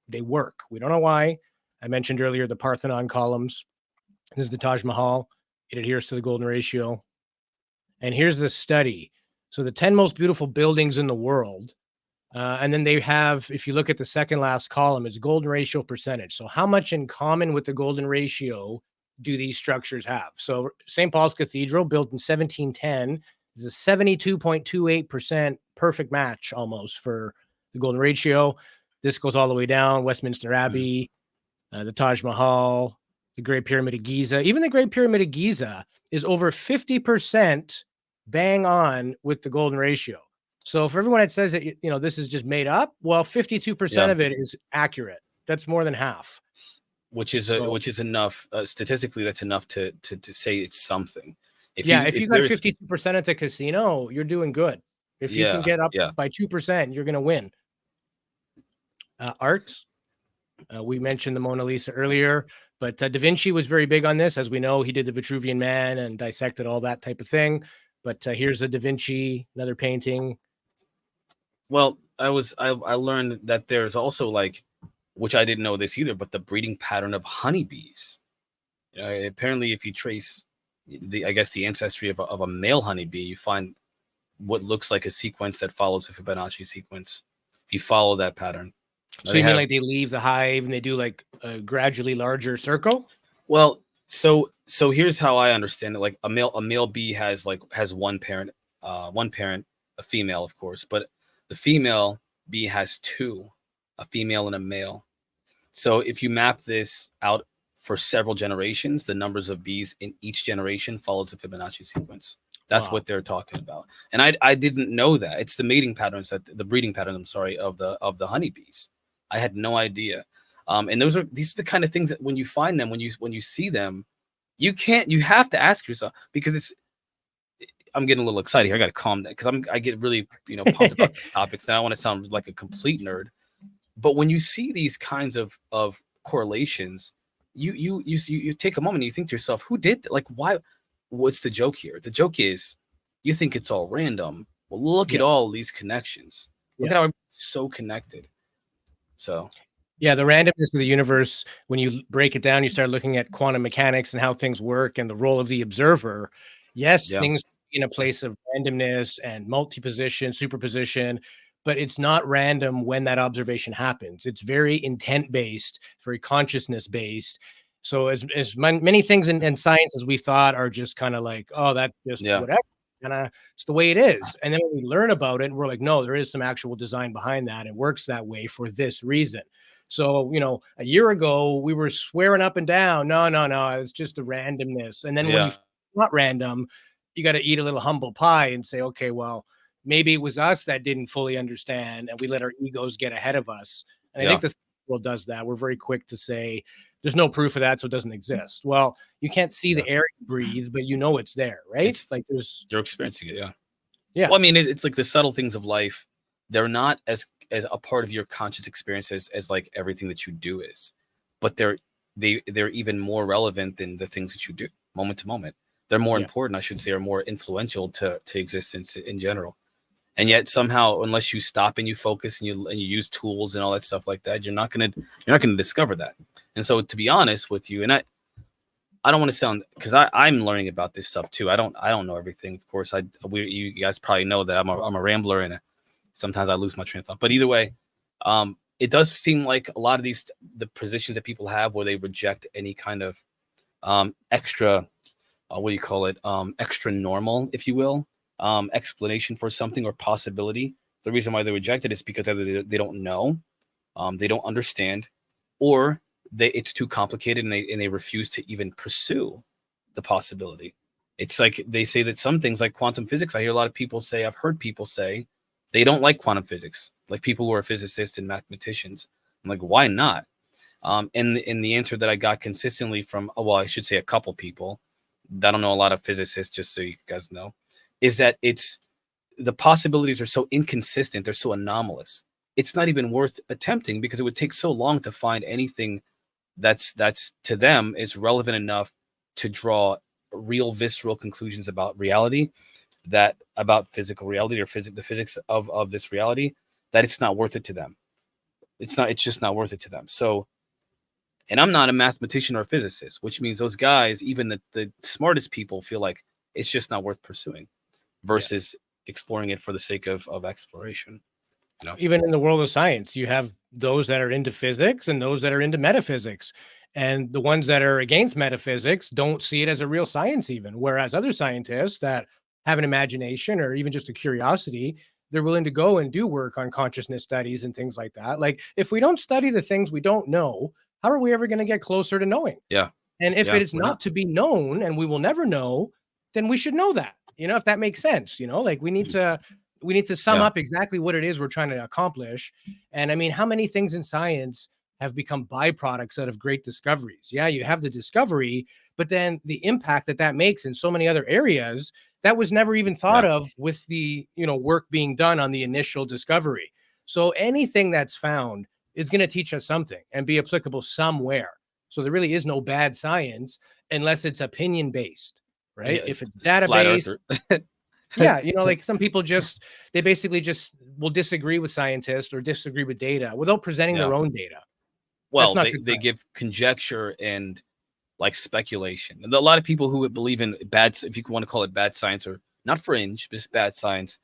[SPEAKER 1] They work. We don't know why. I mentioned earlier the Parthenon columns. This is the Taj Mahal. It adheres to the golden ratio. And here's the study. So the 10 most beautiful buildings in the world. And then they have, if you look at the second last column, it's golden ratio percentage. So how much in common with the golden ratio do these structures have? So St. Paul's Cathedral, built in 1710, is a 72.28% perfect match almost for the golden ratio. This goes all the way down. Westminster
[SPEAKER 2] Mm.
[SPEAKER 1] Abbey, the Taj Mahal, the Great Pyramid of Giza. Even the Great Pyramid of Giza is over 50% bang on with the golden ratio. So for everyone that says that this is just made up, well, 52%
[SPEAKER 2] Yeah.
[SPEAKER 1] of it is accurate. That's more than half. So
[SPEAKER 2] Which is enough, statistically. That's enough to say it's something.
[SPEAKER 1] yeah, if
[SPEAKER 2] If
[SPEAKER 1] you got
[SPEAKER 2] there's
[SPEAKER 1] 52% at the casino, you're doing good. If you can
[SPEAKER 2] yeah,
[SPEAKER 1] get up
[SPEAKER 2] yeah.
[SPEAKER 1] by 2%, you're going to win. Art, we mentioned the Mona Lisa earlier, but Da Vinci was very big on this. As we know, he did the Vitruvian Man and dissected all that type of thing. But here's a Da Vinci, another painting.
[SPEAKER 2] Well, I learned that there's also, like, which I didn't know this either, but the breeding pattern of honeybees. Apparently, if you trace I guess the ancestry of a male honeybee, you find what looks like a sequence that follows the Fibonacci sequence. If you follow that pattern, now
[SPEAKER 1] So
[SPEAKER 2] they
[SPEAKER 1] you mean
[SPEAKER 2] have
[SPEAKER 1] like they leave the hive and they do like a gradually larger circle?
[SPEAKER 2] well. So here's how I understand it. Like a male bee has one parent, a female, of course, but the female bee has two, a female and a male. So if you map this out for several generations, the numbers of bees in each generation follows the Fibonacci sequence. That's
[SPEAKER 1] Wow.
[SPEAKER 2] what they're talking about. And I didn't know that. It's the mating patterns, that the breeding pattern, I'm sorry, of the honeybees. I had no idea. And these are the kind of things that when you find them, when you see them, you have to ask yourself, because I'm getting a little excited here. I got to calm down because I get really pumped about these topics, and I want to sound like a complete nerd. But when you see these kinds of correlations, you take a moment and you think to yourself, who did that? Like, why? What's the joke here? The joke is you think it's all random. Well, look at
[SPEAKER 1] Yeah.
[SPEAKER 2] all these connections. Look
[SPEAKER 1] Yeah.
[SPEAKER 2] at how it's so connected. So
[SPEAKER 1] Yeah, the randomness of the universe, when you break it down, you start looking at quantum mechanics and how things work and the role of the observer. Yes,
[SPEAKER 2] Yeah,
[SPEAKER 1] things in a place of randomness and multi-position, superposition, but it's not random when that observation happens. It's very intent-based, very consciousness-based. So many things in science as we thought are just kind of like, oh, that's just
[SPEAKER 2] yeah,
[SPEAKER 1] whatever. It's the way it is. And then when we learn about it, and we're like, no, there is some actual design behind that. It works that way for this reason. So, a year ago, we were swearing up and down, no, no, no, it's just the randomness. And then when you
[SPEAKER 2] yeah,
[SPEAKER 1] not random, you got to eat a little humble pie and say, okay, well, maybe it was us that didn't fully understand and we let our egos get ahead of us. And I think
[SPEAKER 2] yeah,
[SPEAKER 1] this world does that. We're very quick to say, there's no proof of that, so it doesn't exist. Well, you can't see
[SPEAKER 2] yeah.
[SPEAKER 1] the air you breathe, but you know it's there, right?
[SPEAKER 2] It's
[SPEAKER 1] Like there's,
[SPEAKER 2] you're experiencing it, yeah.
[SPEAKER 1] yeah,
[SPEAKER 2] Well, I mean, it's like the subtle things of life. They're not as a part of your conscious experience as like everything that you do is, but they're even more relevant than the things that you do moment to moment. They're more
[SPEAKER 1] yeah.
[SPEAKER 2] important, I should say, or more influential to existence in general. And yet somehow, unless you stop and you focus and you use tools and all that stuff like that, you're not gonna discover that. And so, to be honest with you, and I don't want to sound, because I'm learning about this stuff too. I don't know everything, of course. You guys probably know that I'm a rambler, and sometimes I lose my train of thought. But either way, it does seem like a lot of the positions that people have where they reject any kind of extra, what do you call it, extra normal, if you will, explanation for something or possibility. The reason why they reject it is because either they don't know, they don't understand, or it's too complicated and they refuse to even pursue the possibility. It's like they say that some things like quantum physics, I hear a lot of people say, I've heard people say they don't like quantum physics, like people who are physicists and mathematicians. I'm like, why not? And the answer that I got consistently from, well, I should say a couple people, I don't know a lot of physicists, just so you guys know, is that the possibilities are so inconsistent, they're so anomalous. It's not even worth attempting because it would take so long to find anything that's to them is relevant enough to draw real visceral conclusions about reality, that about physical reality or the physics of this reality, that it's not worth it to them. It's just not worth it to them. So, and I'm not a mathematician or a physicist, which means those guys, even the smartest people, feel like it's just not worth pursuing
[SPEAKER 1] Yeah.
[SPEAKER 2] versus exploring it for the sake of exploration.
[SPEAKER 1] Even in the world of science, you have those that are into physics and those that are into metaphysics. And the ones that are against metaphysics don't see it as a real science, even. Whereas other scientists that have an imagination or even just a curiosity, they're willing to go and do work on consciousness studies and things like that. Like, if we don't study the things we don't know, how are we ever going to get closer to knowing?
[SPEAKER 2] Yeah.
[SPEAKER 1] And if
[SPEAKER 2] Yeah.
[SPEAKER 1] it is
[SPEAKER 2] We're
[SPEAKER 1] not
[SPEAKER 2] not.
[SPEAKER 1] to be known and we will never know, then we should know that, if that makes sense, like we need to sum
[SPEAKER 2] Yeah.
[SPEAKER 1] up exactly what it is we're trying to accomplish. And I mean, how many things in science have become byproducts out of great discoveries? Yeah, you have the discovery, but then the impact that makes in so many other areas that was never even thought
[SPEAKER 2] Yeah.
[SPEAKER 1] of with the, work being done on the initial discovery. So anything that's found is going to teach us something and be applicable somewhere. So there really is no bad science unless it's opinion based, right?
[SPEAKER 2] Yeah.
[SPEAKER 1] If it's
[SPEAKER 2] Flat
[SPEAKER 1] database,
[SPEAKER 2] earther.
[SPEAKER 1] yeah, like some people they basically just will disagree with scientists or disagree with data without presenting
[SPEAKER 2] Yeah.
[SPEAKER 1] their own data. That's
[SPEAKER 2] Well,
[SPEAKER 1] not
[SPEAKER 2] they
[SPEAKER 1] good
[SPEAKER 2] they
[SPEAKER 1] science.
[SPEAKER 2] give conjecture and like speculation. And a lot of people who would believe in if you want to call it bad science, or not fringe, just bad science,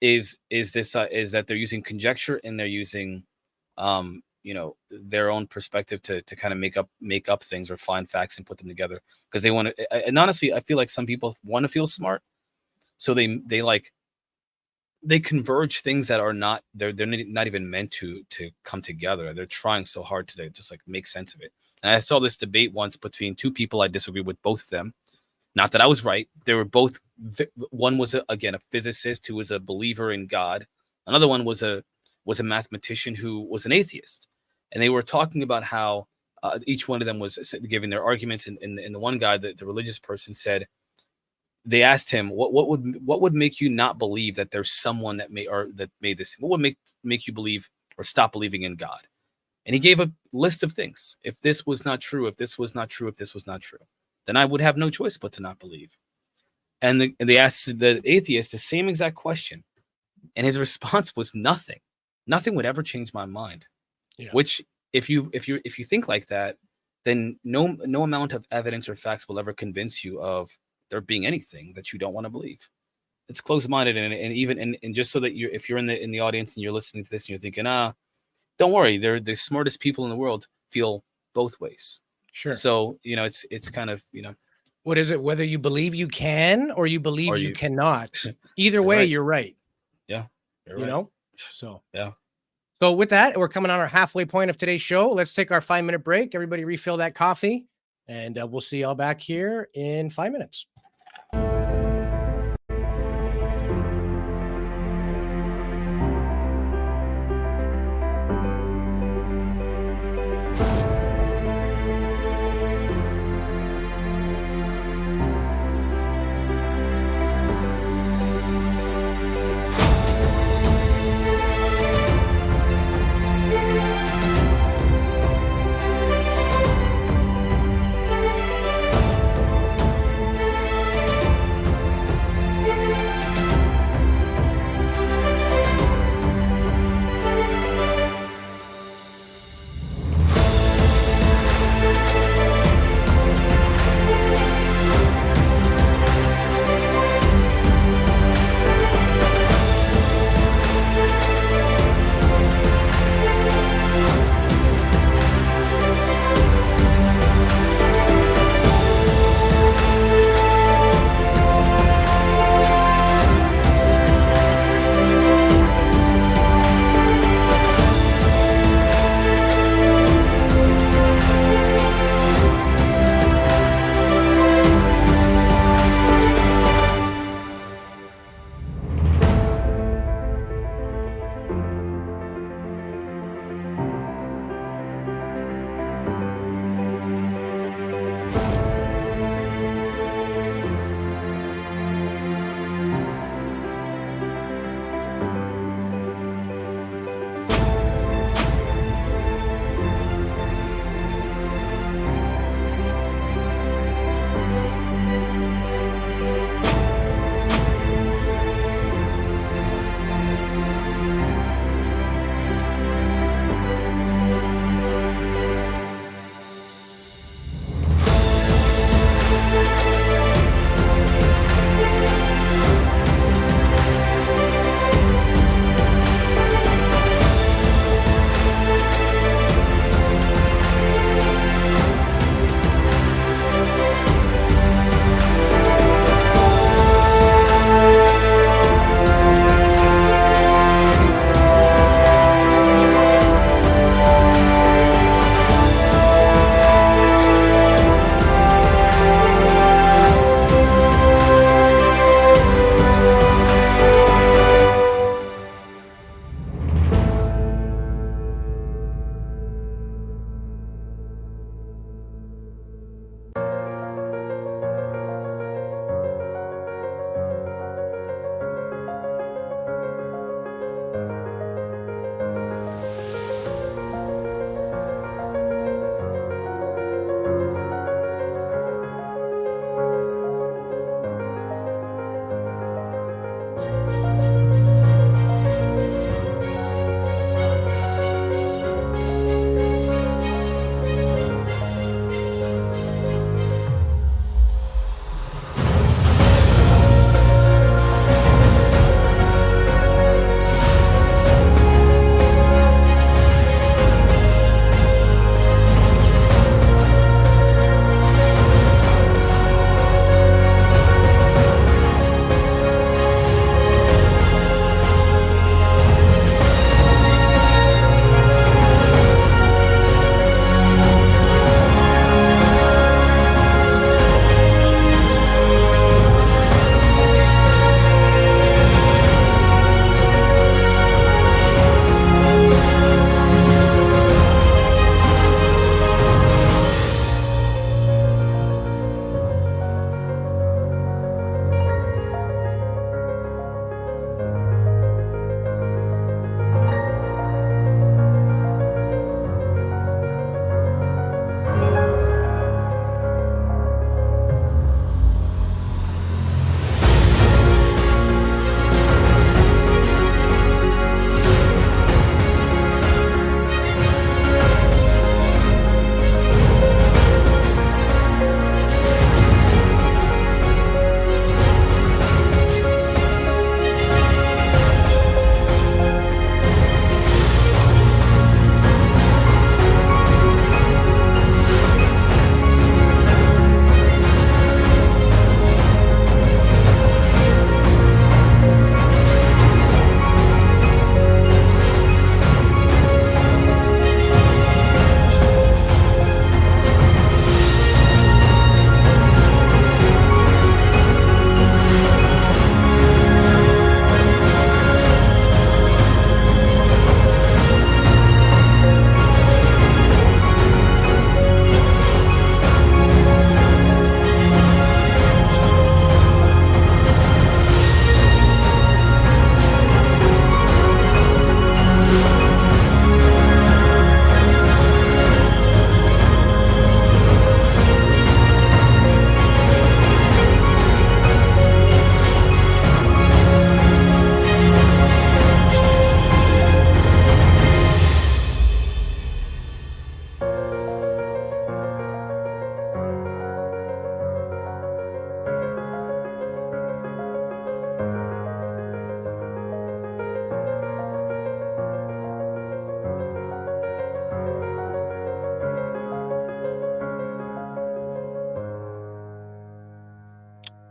[SPEAKER 2] is that they're using conjecture and they're using their own perspective to kind of make up things or find facts and put them together because they want to. And honestly, I feel like some people want to feel smart, so they converge things that are not they're not even meant to come together. They're trying so hard to just like make sense of it. And I saw this debate once between two people. I disagree with both of them. Not that I was right. They were both. One was again a physicist who was a believer in God. Another one was a mathematician who was an atheist. And they were talking about how each one of them was giving their arguments. And the one guy, the religious person, said, they asked him, what would make you not believe that there's someone that made this? What would make you believe or stop believing in God? And he gave a list of things. If this was not true, if this was not true, if this was not true, then I would have no choice but to not believe. And they asked the atheist the same exact question. And his response was nothing. Nothing would ever change my mind.
[SPEAKER 1] Yeah.
[SPEAKER 2] Which if you think like that, then no amount of evidence or facts will ever convince you of there being anything that you don't want to believe. It's closed-minded, and even and just so that if you're in the audience and you're listening to this and you're thinking, don't worry, they're the smartest people in the world feel both ways.
[SPEAKER 1] Sure.
[SPEAKER 2] So it's kind of
[SPEAKER 1] what is it? Whether you believe you can or you believe you cannot. Either way,
[SPEAKER 2] right.
[SPEAKER 1] You're right.
[SPEAKER 2] Yeah.
[SPEAKER 1] You
[SPEAKER 2] right.
[SPEAKER 1] know? So
[SPEAKER 2] yeah.
[SPEAKER 1] So with that, we're coming on our halfway point of today's show. Let's take our 5-minute break. Everybody refill that coffee, and we'll see y'all back here in 5 minutes.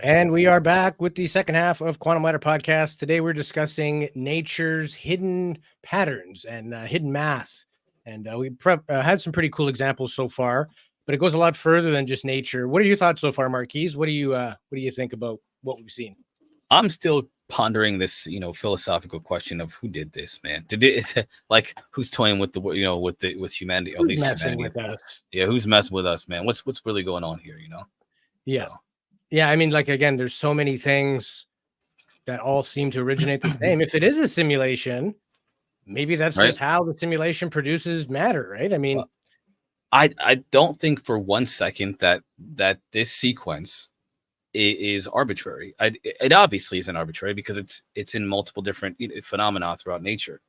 [SPEAKER 1] And we are back with the second half of Quantum Ladder Podcast. Today we're discussing nature's hidden patterns and hidden math. And we had some pretty cool examples so far, but it goes a lot further than just nature. What are your thoughts so far, Marquise? What do you think about what we've seen?
[SPEAKER 2] I'm still pondering this, philosophical question of who did this, man. Did it like who's toying with the, with humanity?
[SPEAKER 1] Who's messing with us?
[SPEAKER 2] Yeah, who's messing with us, man? What's really going on here?
[SPEAKER 1] Yeah.
[SPEAKER 2] So.
[SPEAKER 1] Yeah, I mean, like, again, there's so many things that all seem to originate the same. If it is a simulation, maybe that's
[SPEAKER 2] Right.
[SPEAKER 1] just how the simulation produces matter, right? I mean,
[SPEAKER 2] I don't think for 1 second that this sequence is arbitrary. It obviously isn't arbitrary because it's in multiple different phenomena throughout nature.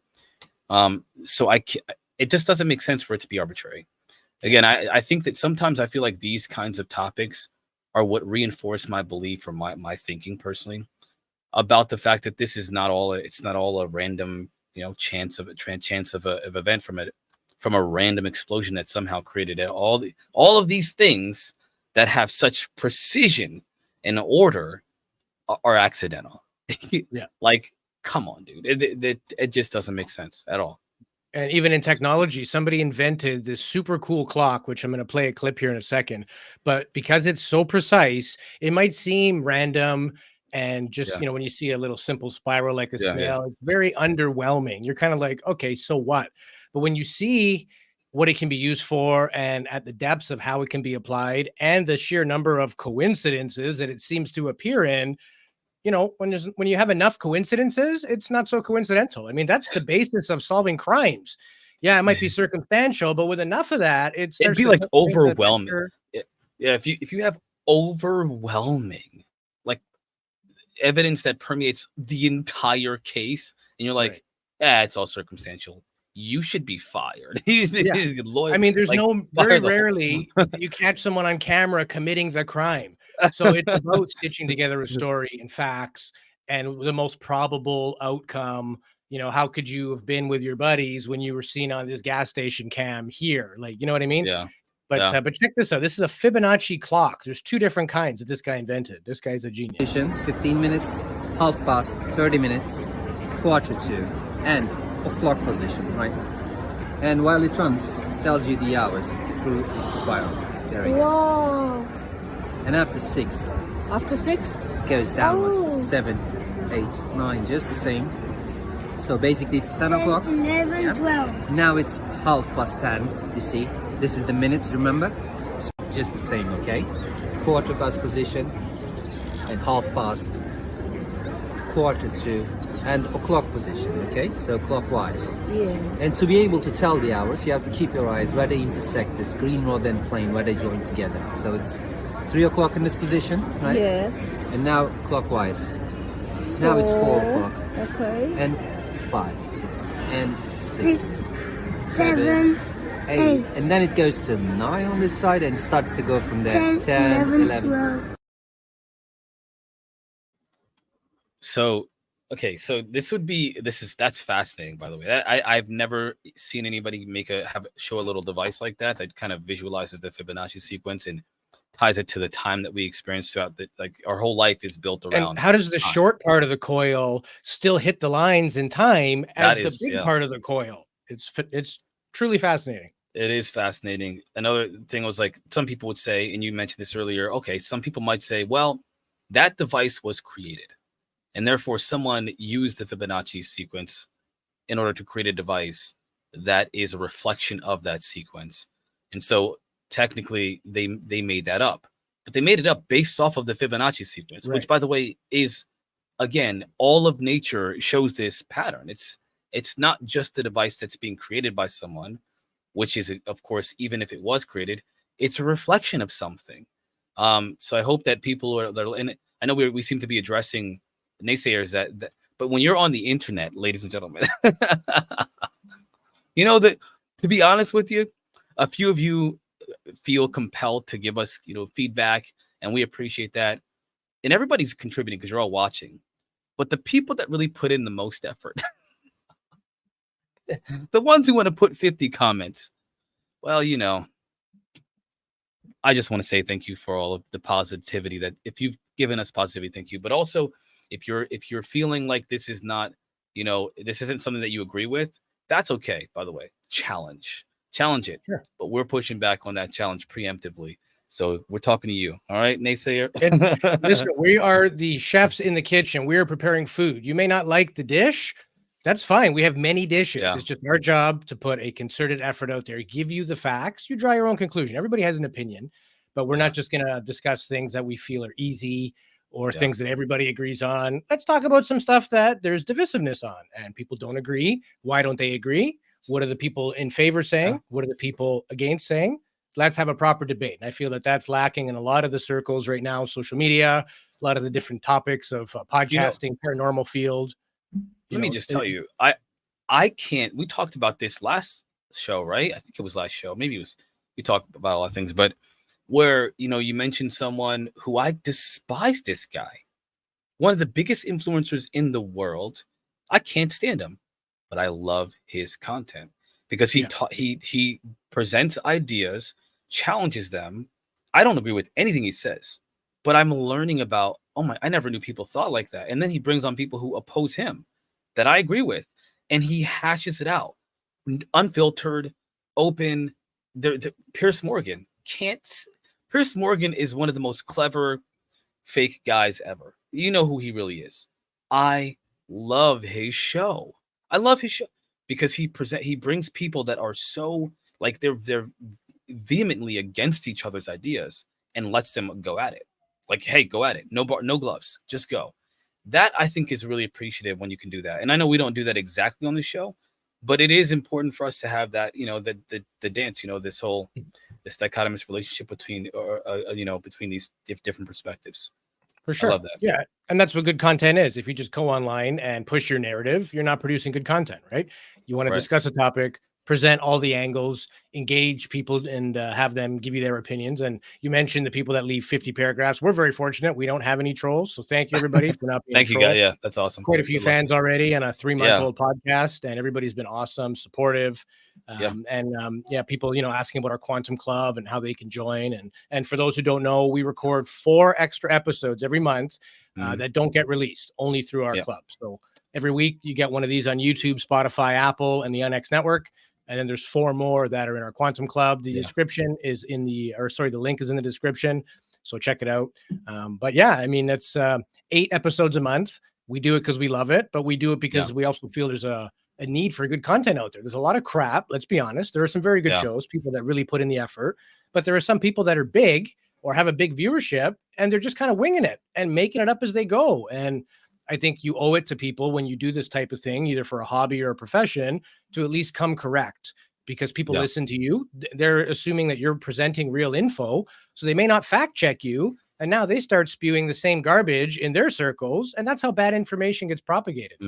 [SPEAKER 2] So it just doesn't make sense for it to be arbitrary. Again, I think that sometimes I feel like these kinds of topics are what reinforce my belief or my thinking personally about the fact that this is not all a random chance of event from a random explosion that somehow created it. All of these things that have such precision and order are accidental.
[SPEAKER 1] Yeah.
[SPEAKER 2] Like, come on, dude. It just doesn't make sense at all.
[SPEAKER 1] And even in technology, somebody invented this super cool clock, which I'm going to play a clip here in a second. But because it's so precise, it might seem random. And just, when you see a little simple spiral like a snail, it's very underwhelming. You're kind of like, okay, so what? But when you see what it can be used for and at the depths of how it can be applied and the sheer number of coincidences that it seems to appear in, when you have enough coincidences, it's not so coincidental. I mean, that's the basis of solving crimes. Yeah, it might be circumstantial, but with enough of that,
[SPEAKER 2] it'd be like overwhelming. Yeah, if you have overwhelming like evidence that permeates the entire case, and you're like, it's all circumstantial, you should be fired. Lawyer,
[SPEAKER 1] I mean, there's very rarely you catch someone on camera committing the crime. So it's about stitching together a story and facts and the most probable outcome. How could you have been with your buddies when you were seen on this gas station cam here? Like, you know what I mean?
[SPEAKER 2] Yeah.
[SPEAKER 1] But check this out. This is a Fibonacci clock. There's two different kinds that this guy invented. This guy's a genius.
[SPEAKER 5] 15 minutes, half past, 30 minutes, quarter to, and o'clock position, right? And while it runs, it tells you the hours through its spiral. There you go. And after 6.
[SPEAKER 6] After 6?
[SPEAKER 5] It goes downwards. 7, 8, 9, just the same. So basically it's 10 o'clock.
[SPEAKER 6] 11, 12.
[SPEAKER 5] Now it's half past 10, you see. This is the minutes, remember? So just the same, okay? Quarter past position and half past, quarter to, and o'clock position, okay? So clockwise.
[SPEAKER 6] Yeah.
[SPEAKER 5] And to be able to tell the hours, you have to keep your eyes where they intersect, the screen rod and plane, where they join together. So it's 3 o'clock in this position, right?
[SPEAKER 6] Yes.
[SPEAKER 5] And now clockwise. Now it's 4 o'clock.
[SPEAKER 6] Okay.
[SPEAKER 5] And 5. And 6.
[SPEAKER 6] 7,
[SPEAKER 5] 8. And then it goes to 9 on this side and starts to go from there. 10, 11.
[SPEAKER 6] 12.
[SPEAKER 2] So, okay, so that's fascinating, by the way. I've never seen anybody show a little device like that kind of visualizes the Fibonacci sequence and ties it to the time that we experience throughout our whole life is built around.
[SPEAKER 1] And how does the short part of the coil still hit the lines in time as the big part of the coil? It's truly fascinating.
[SPEAKER 2] It is fascinating. Another thing was like some people would say, and you mentioned this earlier, okay, some people might say, well, that device was created, and therefore someone used the Fibonacci sequence in order to create a device that is a reflection of that sequence. And so technically they made that up, but they made it up based off of the Fibonacci sequence, which, by the way, is, again, all of nature shows this pattern. It's not just a device that's being created by someone, which is, of course, even if it was created, it's a reflection of something. So I hope that people and I know we seem to be addressing naysayers that but when you're on the internet, ladies and gentlemen, that, to be honest with you, a few of you feel compelled to give us, feedback, and we appreciate that. And everybody's contributing because you're all watching. But the people that really put in the most effort, the ones who want to put 50 comments, well, I just want to say thank you for all of the positivity that if you've given us positivity, thank you. But also if you're feeling like this is not, this isn't something that you agree with, that's okay. By the way, challenge it.
[SPEAKER 1] Sure.
[SPEAKER 2] But we're pushing back on that challenge preemptively. So we're talking to you. All right, naysayer.
[SPEAKER 1] And listen, we are the chefs in the kitchen. We are preparing food. You may not like the dish. That's fine. We have many dishes.
[SPEAKER 2] Yeah.
[SPEAKER 1] It's just our job to put a concerted effort out there, give you the facts. You draw your own conclusion. Everybody has an opinion, but we're
[SPEAKER 2] Yeah.
[SPEAKER 1] not just going to discuss things that we feel are easy or
[SPEAKER 2] Yeah.
[SPEAKER 1] things that everybody agrees on. Let's talk about some stuff that there's divisiveness on and people don't agree. Why don't they agree? What are the people in favor saying?
[SPEAKER 2] Yeah.
[SPEAKER 1] What are the people against saying? Let's have a proper debate. And I feel that that's lacking in a lot of the circles right now, social media, a lot of the different topics of podcasting, paranormal field.
[SPEAKER 2] Let me just tell you, I can't. We talked about this last show, right? I think it was last show. Maybe it was. We talked about a lot of things, but where you mentioned someone who I despise. This guy, one of the biggest influencers in the world. I can't stand him, but I love his content because he presents ideas, challenges them. I don't agree with anything he says, but I'm learning about. Oh my! I never knew people thought like that. And then he brings on people who oppose him that I agree with, and he hashes it out, unfiltered, open. Pierce Morgan Pierce Morgan is one of the most clever fake guys ever. You know who he really is. I love his show. I love his show because he brings people that are so like they're vehemently against each other's ideas and lets them go at it. Like, hey, go at it. No gloves, just go. That I think is really appreciative when you can do that. And I know we don't do that exactly on the show, but it is important for us to have that, the dance, this dichotomous relationship between, between these different perspectives.
[SPEAKER 1] For sure.
[SPEAKER 2] I love that.
[SPEAKER 1] Yeah. And that's what good content is. If you just go online and push your narrative, you're not producing good content, right? You want to discuss a topic, present all the angles, engage people and have them give you their opinions. And you mentioned the people that leave 50 paragraphs. We're very fortunate. We don't have any trolls. So thank you, everybody, for not being
[SPEAKER 2] Thank you, guys. Yeah, that's awesome.
[SPEAKER 1] Quite a few fans already and a 3-month-old podcast. And everybody's been awesome, supportive. People, asking about our quantum club and how they can join. And for those who don't know, we record 4 extra episodes every month that don't get released, only through our club. So every week you get one of these on YouTube, Spotify, Apple, and the UNX network. And then there's 4 more that are in our quantum club. The description is the link is in the description. So check it out. It's 8 episodes a month. We do it because we love it, but we do it because we also feel there's a need for good content out there. There's a lot of crap. Let's be honest. There are some very good shows, people that really put in the effort, but there are some people that are big or have a big viewership and they're just kind of winging it and making it up as they go. And I think you owe it to people when you do this type of thing, either for a hobby or a profession, to at least come correct because people listen to you. They're assuming that you're presenting real info. So they may not fact check you. And now they start spewing the same garbage in their circles. And that's how bad information gets propagated.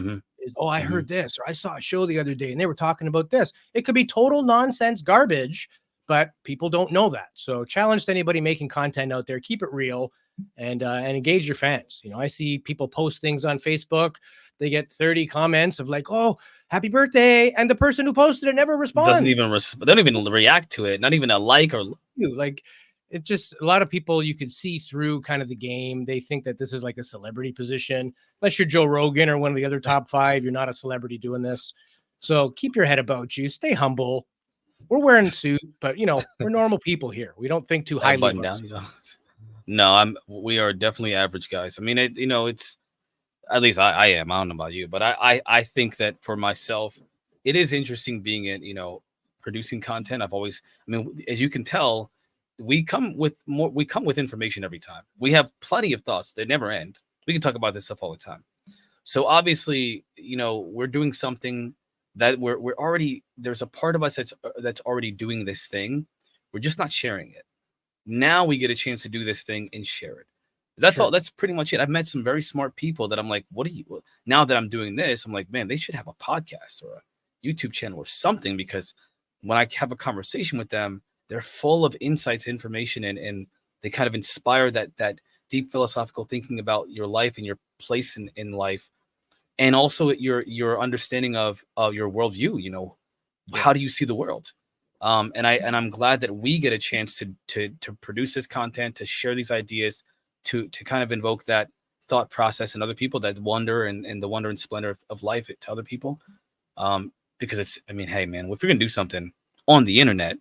[SPEAKER 1] I heard this, or I saw a show the other day and they were talking about this. It could be total nonsense garbage, but people don't know that. So challenge to anybody making content out there, keep it real and engage your fans. I see people post things on Facebook. They get 30 comments of like, oh, happy birthday. And the person who posted it never responds.
[SPEAKER 2] Doesn't even don't even react to it. Not even a like or
[SPEAKER 1] like. It's just a lot of people you can see through kind of the game. They think that this is like a celebrity position. Unless you're Joe Rogan or one of the other top 5, you're not a celebrity doing this. So keep your head about you. Stay humble. We're wearing suits, but we're normal people here. We don't think too highly of us.
[SPEAKER 2] No, we are definitely average guys. I mean, it's at least I am. I don't know about you, but I think that for myself, it is interesting being in, producing content. As you can tell, we come with information every time. We have plenty of thoughts that never end. We can talk about this stuff all the time. So obviously, we're doing something that we're already, there's a part of us that's already doing this thing. We're just not sharing it. Now we get a chance to do this thing and share it. That's all. That's pretty much it. I've met some very smart people that I'm like, now that I'm doing this, I'm like, man, they should have a podcast or a YouTube channel or something, because when I have a conversation with them, they're full of insights, information, and they kind of inspire that deep philosophical thinking about your life and your place in life. And also your understanding of your worldview, how do you see the world? I'm glad that we get a chance to produce this content, to share these ideas, to kind of invoke that thought process in other people, that wonder and the wonder and splendor of life to other people. Because it's, I mean, hey man, if you're gonna do something on the internet,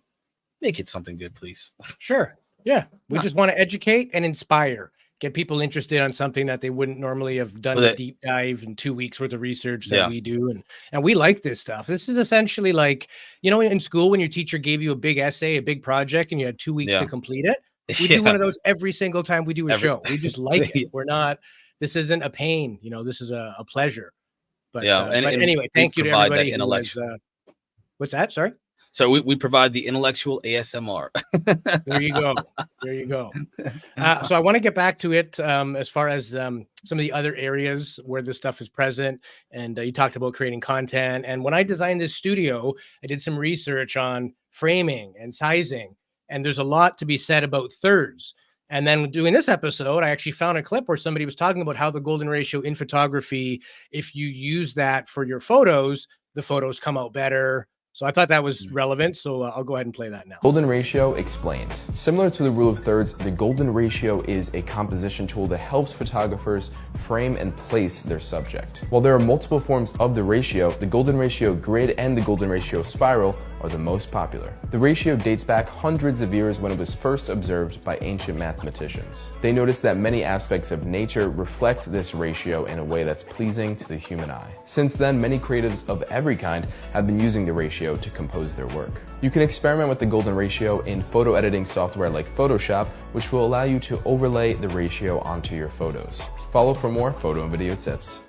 [SPEAKER 2] make it something good, please.
[SPEAKER 1] Sure. Yeah. We
[SPEAKER 2] Not-
[SPEAKER 1] just want to educate and inspire, get people interested on something that they wouldn't normally have done
[SPEAKER 2] Well,
[SPEAKER 1] the
[SPEAKER 2] that-
[SPEAKER 1] deep dive in 2 weeks worth of research that
[SPEAKER 2] Yeah.
[SPEAKER 1] we do. And we like this stuff. This is essentially like, you know, in school when your teacher gave you a big essay, a big project, and you had 2 weeks
[SPEAKER 2] Yeah.
[SPEAKER 1] to complete it. We
[SPEAKER 2] Yeah.
[SPEAKER 1] do one of those every single time we do a show. We just like
[SPEAKER 2] Yeah.
[SPEAKER 1] it. We're not, this isn't a pain, you know, this is a pleasure. But
[SPEAKER 2] Yeah, and
[SPEAKER 1] anyway,
[SPEAKER 2] we
[SPEAKER 1] thank you to
[SPEAKER 2] provide that
[SPEAKER 1] everybody who was,
[SPEAKER 2] intellectual.
[SPEAKER 1] what's that? Sorry.
[SPEAKER 2] So we provide the intellectual ASMR.
[SPEAKER 1] There you go. There you go. So I want to get back to it as far as some of the other areas where this stuff is present. And you talked about creating content. And when I designed this studio, I did some research on framing and sizing. And there's a lot to be said about thirds. And then doing this episode, I actually found a clip where somebody was talking about how the golden ratio in photography, if you use that for your photos, the photos come out better. So I thought that was relevant. So I'll go ahead and play that now.
[SPEAKER 7] Golden ratio explained. Similar to the rule of thirds, the golden ratio is a composition tool that helps photographers frame and place their subject. While there are multiple forms of the ratio, the golden ratio grid and the golden ratio spiral are the most popular. The ratio dates back hundreds of years when it was first observed by ancient mathematicians. They noticed that many aspects of nature reflect this ratio in a way that's pleasing to the human eye. Since then, many creatives of every kind have been using the ratio to compose their work. You can experiment with the golden ratio in photo editing software like Photoshop, which will allow you to overlay the ratio onto your photos. Follow for more photo and video tips.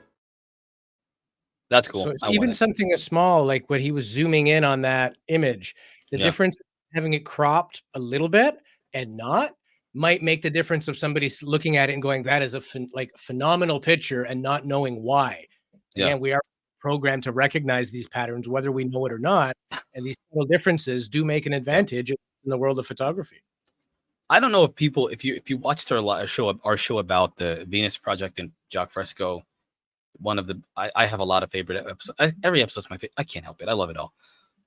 [SPEAKER 2] That's cool.
[SPEAKER 1] So it's
[SPEAKER 2] I want
[SPEAKER 1] even
[SPEAKER 2] it.
[SPEAKER 1] something as small like what he was zooming in on that image, the
[SPEAKER 2] Yeah.
[SPEAKER 1] difference having it cropped a little bit and not might make the difference of somebody looking at it and going, that is a phenomenal picture, and not knowing why.
[SPEAKER 2] Yeah.
[SPEAKER 1] Again, we are programmed to recognize these patterns, whether we know it or not. And these little differences do make an advantage in the world of photography.
[SPEAKER 2] I don't know if people, if you watched our show about the Venus Project and Jacques Fresco, one of the, I have a lot of favorite episodes. Every episode's my favorite. I can't help it. I love it all.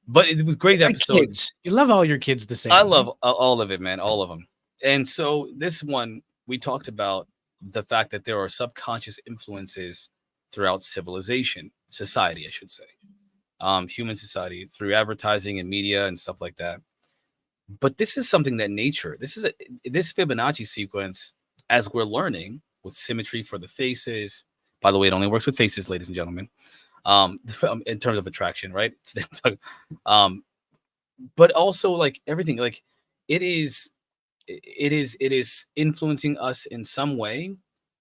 [SPEAKER 2] But it was great
[SPEAKER 1] It's like
[SPEAKER 2] episode.
[SPEAKER 1] kids. You love all your kids the same.
[SPEAKER 2] I love all of it, man. All of them. And so this one, we talked about the fact that there are subconscious influences throughout civilization, society, I should say, human society, through advertising and media and stuff like that. But this is something that nature, this Fibonacci sequence, as we're learning with symmetry for the faces. By the way, it only works with faces, ladies and gentlemen, in terms of attraction, right? But also like everything, like it is influencing us in some way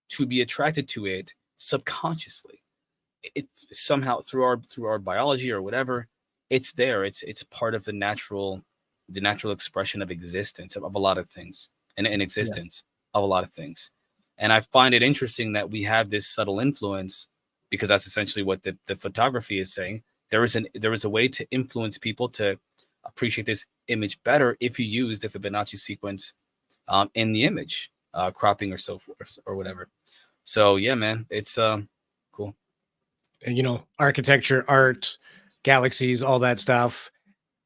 [SPEAKER 2] to be attracted to it subconsciously. It's somehow through our biology or whatever, it's there. It's part of the natural expression of existence of a lot of things, and in existence of a lot of things. And I find it interesting that we have this subtle influence, because that's essentially what the photography is saying. There is a way to influence people to appreciate this image better if you use the Fibonacci sequence in the image, cropping or so forth or whatever. So yeah, man, it's cool.
[SPEAKER 1] And, you know, architecture, art, galaxies, all that stuff.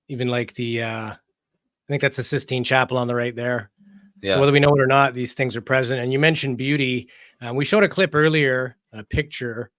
[SPEAKER 1] Even like the I think that's the Sistine Chapel on the right there.
[SPEAKER 2] Yeah.
[SPEAKER 1] So whether we know it or not, these things are present. And you mentioned beauty. We showed a clip earlier, a picture.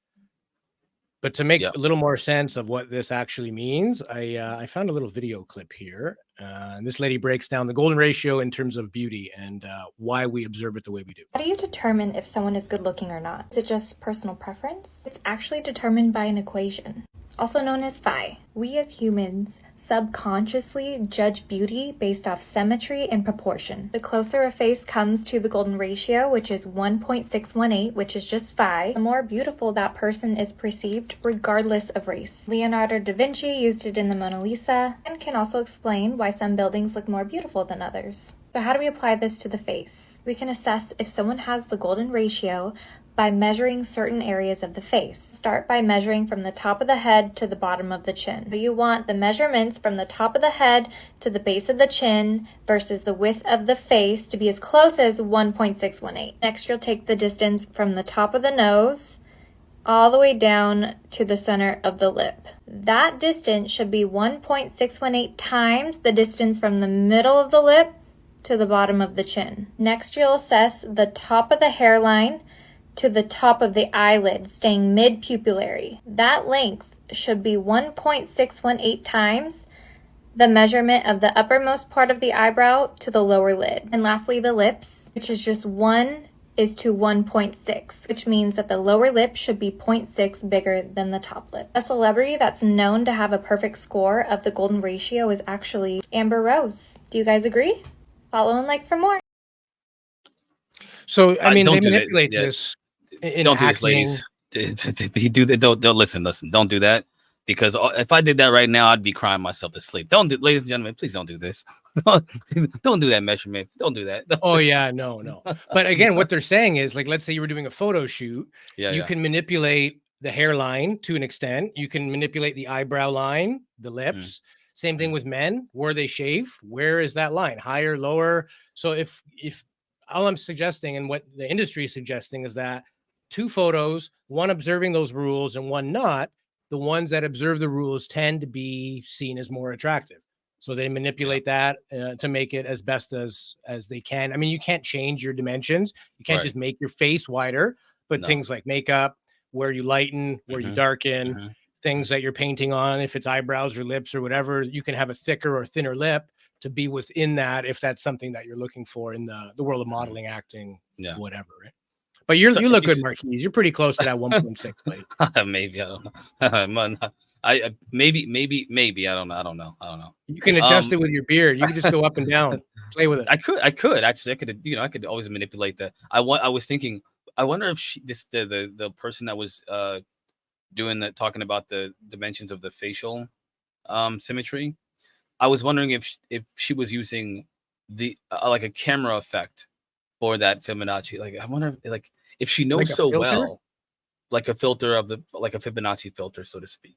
[SPEAKER 1] But to make a little more sense of what this actually means, I found a little video clip here. And this lady breaks down the golden ratio in terms of beauty and why we observe it the way we do.
[SPEAKER 8] How do you determine if someone is good looking or not? Is it just personal preference? It's actually determined by an equation, also known as phi. We as humans subconsciously judge beauty based off symmetry and proportion. The closer a face comes to the golden ratio, which is 1.618, which is just phi, the more beautiful that person is perceived regardless of race. Leonardo da Vinci used it in the Mona Lisa and can also explain why some buildings look more beautiful than others. So how do we apply this to the face? We can assess if someone has the golden ratio by measuring certain areas of the face. Start by measuring from the top of the head to the bottom of the chin. So you want the measurements from the top of the head to the base of the chin versus the width of the face to be as close as 1.618. Next, you'll take the distance from the top of the nose all the way down to the center of the lip. That distance should be 1.618 times the distance from the middle of the lip to the bottom of the chin. Next, you'll assess the top of the hairline to the top of the eyelid, staying mid-pupillary. That length should be 1.618 times the measurement of the uppermost part of the eyebrow to the lower lid. And lastly, the lips, which is just 1 is to 1.6, which means that the lower lip should be 0.6 bigger than the top lip. A celebrity that's known to have a perfect score of the golden ratio is actually Amber Rose. Do you guys agree? Follow and like for more.
[SPEAKER 1] So I mean, they
[SPEAKER 2] don't do that.
[SPEAKER 1] manipulate
[SPEAKER 2] Yeah.
[SPEAKER 1] this in
[SPEAKER 2] Don't do this,
[SPEAKER 1] acting.
[SPEAKER 2] ladies. If you do that, don't listen. Don't do that, because if I did that right now, I'd be crying myself to sleep. Don't do, ladies and gentlemen, please don't do this. Don't do that measurement. Don't do that.
[SPEAKER 1] Oh yeah, no. But again, what they're saying is, like, let's say you were doing a photo shoot, you can manipulate the hairline to an extent. You can manipulate the eyebrow line, the lips. Same thing with men, where they shave. Where is that line? Higher, lower? So if all I'm suggesting and what the industry is suggesting is that 2 photos, one observing those rules and one not, the ones that observe the rules tend to be seen as more attractive. So they manipulate that to make it as best as they can. I mean, you can't change your dimensions. You can't just make your face wider, but things like makeup, where you lighten, where you darken, things that you're painting on, if it's eyebrows or lips or whatever, you can have a thicker or thinner lip to be within that if that's something that you're looking for in the world of modeling, acting, whatever, right? But you look good, Marquise. You're pretty close to that 1.6, buddy.
[SPEAKER 2] Maybe, I don't know. Maybe I don't know.
[SPEAKER 1] You can adjust it with your beard. You can just go up and down, play with it.
[SPEAKER 2] I could actually. I could always manipulate that. I was thinking. I wonder if the person that was doing that, talking about the dimensions of the facial symmetry. I was wondering if she was using the like a camera effect for that Fibonacci. Like, I wonder if she knows so well, like a filter of like a Fibonacci filter, so to speak.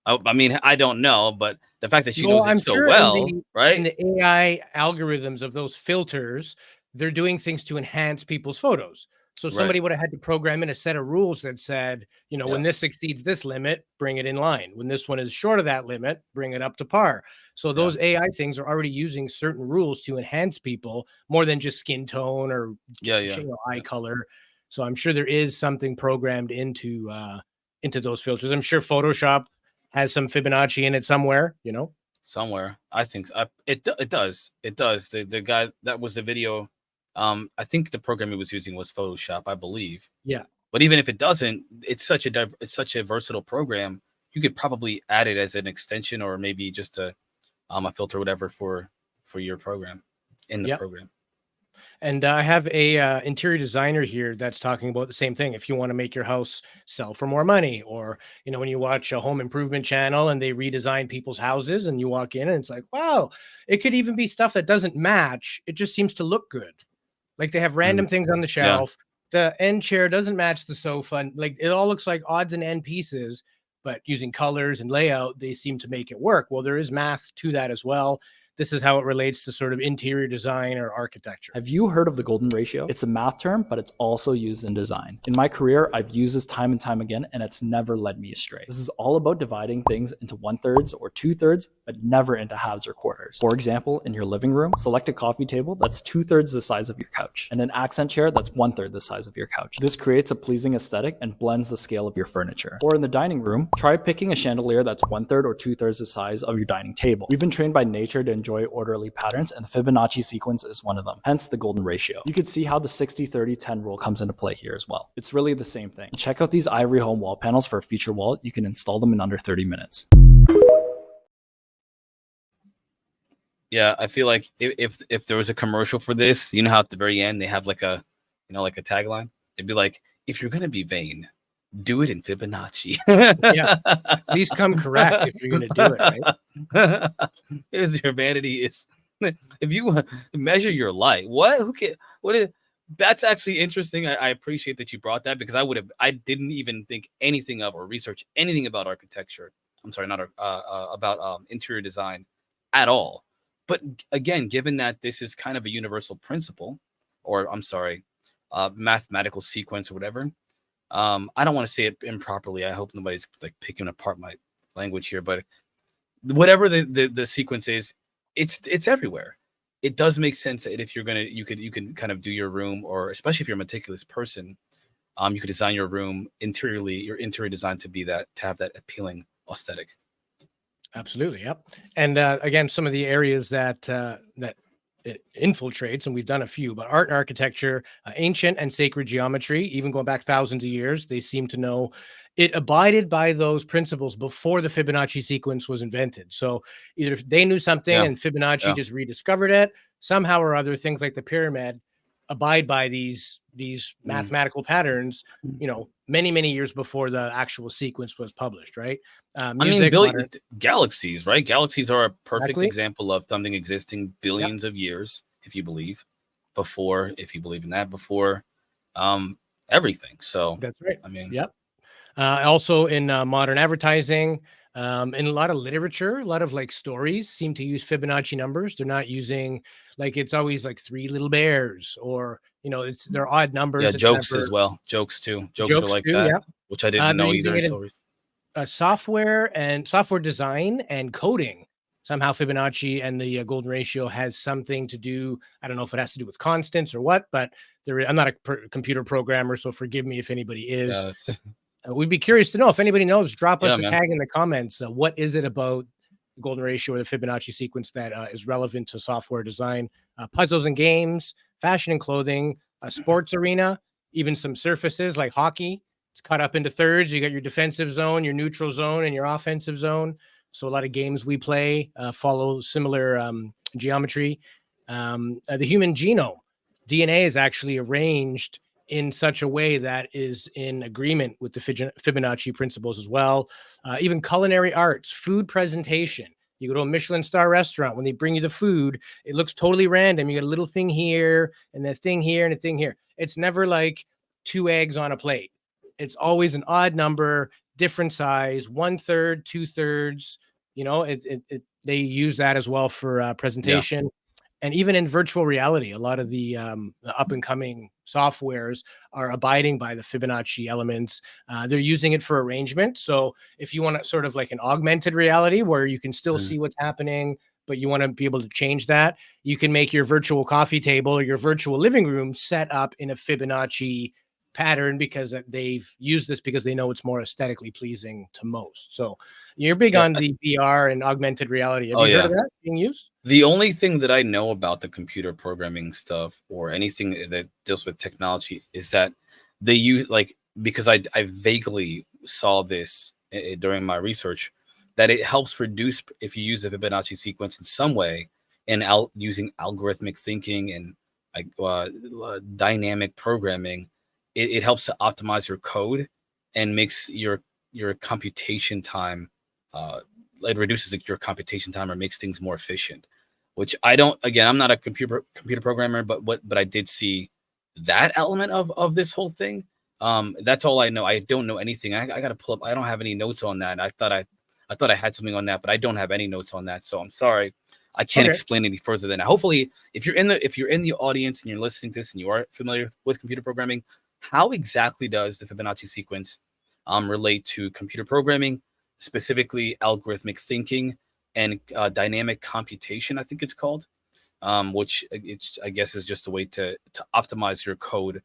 [SPEAKER 2] I mean, I don't know, but the fact that she knows it so well, right?
[SPEAKER 1] In the AI algorithms of those filters, they're doing things to enhance people's photos. So somebody would have had to program in a set of rules that said, when this exceeds this limit, bring it in line. When this one is short of that limit, bring it up to par. So those AI things are already using certain rules to enhance people more than just skin tone or eye color. So I'm sure there is something programmed into those filters. I'm sure Photoshop has some Fibonacci in it somewhere,
[SPEAKER 2] Somewhere. I think it does. It does. The guy that was the video. I think the program he was using was Photoshop, I believe.
[SPEAKER 1] Yeah.
[SPEAKER 2] But even if it doesn't, it's such a versatile program. You could probably add it as an extension, or maybe just a filter, whatever, for your program in the program.
[SPEAKER 1] And I have a interior designer here that's talking about the same thing. If you want to make your house sell for more money, or, when you watch a home improvement channel and they redesign people's houses and you walk in and it's like, wow, it could even be stuff that doesn't match. It just seems to look good. Like they have random things on the shelf. The end chair doesn't match the sofa. Like it all looks like odds and end pieces, but using colors and layout, they seem to make it work. Well, there is math to that as well. This is how it relates to sort of interior design or architecture.
[SPEAKER 9] Have you heard of the golden ratio? It's a math term, but it's also used in design. In my career, I've used this time and time again, and it's never led me astray. This is all about dividing things into 1/3 or 2/3, but never into halves or quarters. For example, in your living room, select a coffee table that's 2/3 the size of your couch, and an accent chair that's 1/3 the size of your couch. This creates a pleasing aesthetic and blends the scale of your furniture. Or in the dining room, try picking a chandelier that's 1/3 or 2/3 the size of your dining table. We've been trained by nature to enjoy orderly patterns, and the Fibonacci sequence is one of them, hence the golden ratio. You could see how the 60-30-10 rule comes into play here as well. It's really the same thing. Check out these ivory home wall panels for a feature wall. You can install them in under 30 minutes.
[SPEAKER 2] Yeah, I feel like if there was a commercial for this, how at the very end they have like a tagline. It'd be like, if you're gonna be vain, do it in Fibonacci.
[SPEAKER 1] Yeah, at least come correct if you're gonna do it, right?
[SPEAKER 2] Here's your vanity is if you measure your light. What? Who can? What is? That's actually interesting. I appreciate that you brought that, because I didn't even think anything of or research anything about architecture. I'm sorry, not about interior design at all. But again, given that this is kind of a universal principle, or I'm sorry, mathematical sequence or whatever, I don't want to say it improperly. I hope nobody's like picking apart my language here, but whatever the sequence is, it's everywhere. It does make sense that if you're gonna, you can kind of do your room, or especially if you're a meticulous person, you could design your room interiorly, your interior design to be that, to have that appealing aesthetic.
[SPEAKER 1] Absolutely, yep. And again, some of the areas that that it infiltrates, and we've done a few, but art and architecture, ancient and sacred geometry, even going back thousands of years, they seem to know it abided by those principles before the Fibonacci sequence was invented. So either they knew something
[SPEAKER 2] Yeah,
[SPEAKER 1] and Fibonacci
[SPEAKER 2] yeah.
[SPEAKER 1] just rediscovered it somehow or other. Things like the pyramid abide by these mathematical patterns, you know, many years before the actual sequence was published, right?
[SPEAKER 2] I mean,
[SPEAKER 1] Music, modern,
[SPEAKER 2] galaxies, right? Galaxies are a perfect
[SPEAKER 1] exactly.
[SPEAKER 2] example of something existing
[SPEAKER 1] Yep,
[SPEAKER 2] billions of years, if you believe, before, if you believe in that, before everything. So,
[SPEAKER 1] that's right.
[SPEAKER 2] I mean,
[SPEAKER 1] Yep. Also in modern advertising, in a lot of literature, a lot of like stories seem to use Fibonacci numbers. They're not using, like, it's always like three little bears, or you know, they're odd
[SPEAKER 2] yeah,
[SPEAKER 1] numbers. It's
[SPEAKER 2] jokes as
[SPEAKER 1] never
[SPEAKER 2] well. Jokes too. Jokes are
[SPEAKER 1] jokes
[SPEAKER 2] like
[SPEAKER 1] too.
[SPEAKER 2] that,
[SPEAKER 1] Yep.
[SPEAKER 2] which I didn't
[SPEAKER 1] They're
[SPEAKER 2] know either
[SPEAKER 1] using it in
[SPEAKER 2] until recently.
[SPEAKER 1] software and software design and coding. Somehow Fibonacci and the golden ratio has something to do. I don't know if it has to do with constants or what, but I'm not a computer programmer, so forgive me if anybody is.
[SPEAKER 2] Yeah,
[SPEAKER 1] We'd be curious to know if anybody knows. Drop
[SPEAKER 2] yeah,
[SPEAKER 1] us a
[SPEAKER 2] man.
[SPEAKER 1] tag in the comments. What is it about the golden ratio or the Fibonacci sequence that is relevant to software design, puzzles and games, fashion and clothing, a sports arena, even some surfaces like hockey? It's cut up into thirds. You got your defensive zone, your neutral zone, and your offensive zone. So a lot of games we play follow similar geometry. The human genome, DNA, is actually arranged in such a way that is in agreement with the Fibonacci principles as well. Even culinary arts, food presentation. You go to a Michelin star restaurant, when they bring you the food, it looks totally random. You get a little thing here and a thing here and a thing here. It's never like two eggs on a plate. It's always an odd number, different size, 1/3, 2/3. You know, they use that as well for
[SPEAKER 2] Yeah.
[SPEAKER 1] presentation. And even in virtual reality, a lot of the up and coming softwares are abiding by the Fibonacci elements. They're using it for arrangement. So if you want to sort of like an augmented reality where you can still
[SPEAKER 2] Mm.
[SPEAKER 1] see what's happening, but you want to be able to change that, you can make your virtual coffee table or your virtual living room set up in a Fibonacci pattern, because they've used this because they know it's more aesthetically pleasing to most. So you're big
[SPEAKER 2] Yeah.
[SPEAKER 1] on the VR and augmented reality. Have
[SPEAKER 2] Oh
[SPEAKER 1] you heard of
[SPEAKER 2] yeah.
[SPEAKER 1] that being used?
[SPEAKER 2] The only thing that I know about the computer programming stuff or anything that deals with technology is that they use, like, because I vaguely saw this during my research, that it helps reduce, if you use the Fibonacci sequence in some way, and using algorithmic thinking and like dynamic programming, it helps to optimize your code and makes your computation time, it reduces your computation time or makes things more efficient. Which I don't. Again, I'm not a computer programmer, but I did see that element of this whole thing. That's all I know. I don't know anything. I got to pull up. I don't have any notes on that. I thought I had something on that, but I don't have any notes on that. So I'm sorry. I can't
[SPEAKER 1] Okay.
[SPEAKER 2] explain any further than that. Hopefully, if you're in the audience and you're listening to this and you are familiar with computer programming, how exactly does the Fibonacci sequence relate to computer programming, specifically algorithmic thinking and dynamic computation, I think it's called, which I guess is just a way to optimize your code.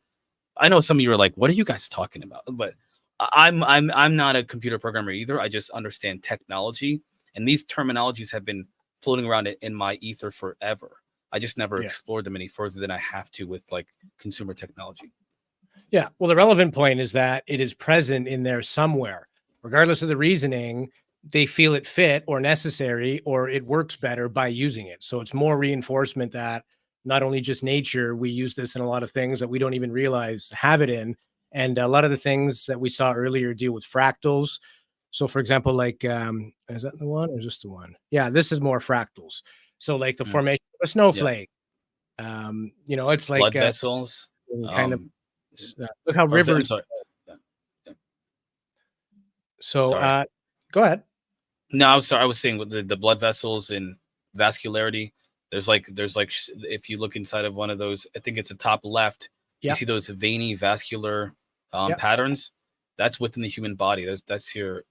[SPEAKER 2] I know some of you are like, "What are you guys talking about?" But I'm not a computer programmer either. I just understand technology, and these terminologies have been floating around in my ether forever. I just never
[SPEAKER 1] Yeah.
[SPEAKER 2] explored them any further than I have to with like consumer technology.
[SPEAKER 1] Yeah. Well, the relevant point is that it is present in there somewhere, regardless of the reasoning. They feel it fit or necessary, or it works better by using it. So it's more reinforcement that not only just nature, we use this in a lot of things that we don't even realize have it in. And a lot of the things that we saw earlier deal with fractals. So, for example, like, is that the one or is this the one? Yeah, this is more fractals. So, like the
[SPEAKER 2] Mm.
[SPEAKER 1] formation of a
[SPEAKER 2] Yeah,
[SPEAKER 1] snowflake, you know, it's like
[SPEAKER 2] blood vessels.
[SPEAKER 1] kind of
[SPEAKER 2] s-
[SPEAKER 1] look how
[SPEAKER 2] I'm
[SPEAKER 1] rivers.
[SPEAKER 2] sorry. Yeah, yeah.
[SPEAKER 1] So,
[SPEAKER 2] Sorry.
[SPEAKER 1] go ahead.
[SPEAKER 2] No, I was sorry. I was saying with the blood vessels and vascularity. If you look inside of one of those, I think it's the top left. You
[SPEAKER 1] Yeah.
[SPEAKER 2] see those veiny vascular
[SPEAKER 1] Yep.
[SPEAKER 2] patterns, that's within the human body. That's your,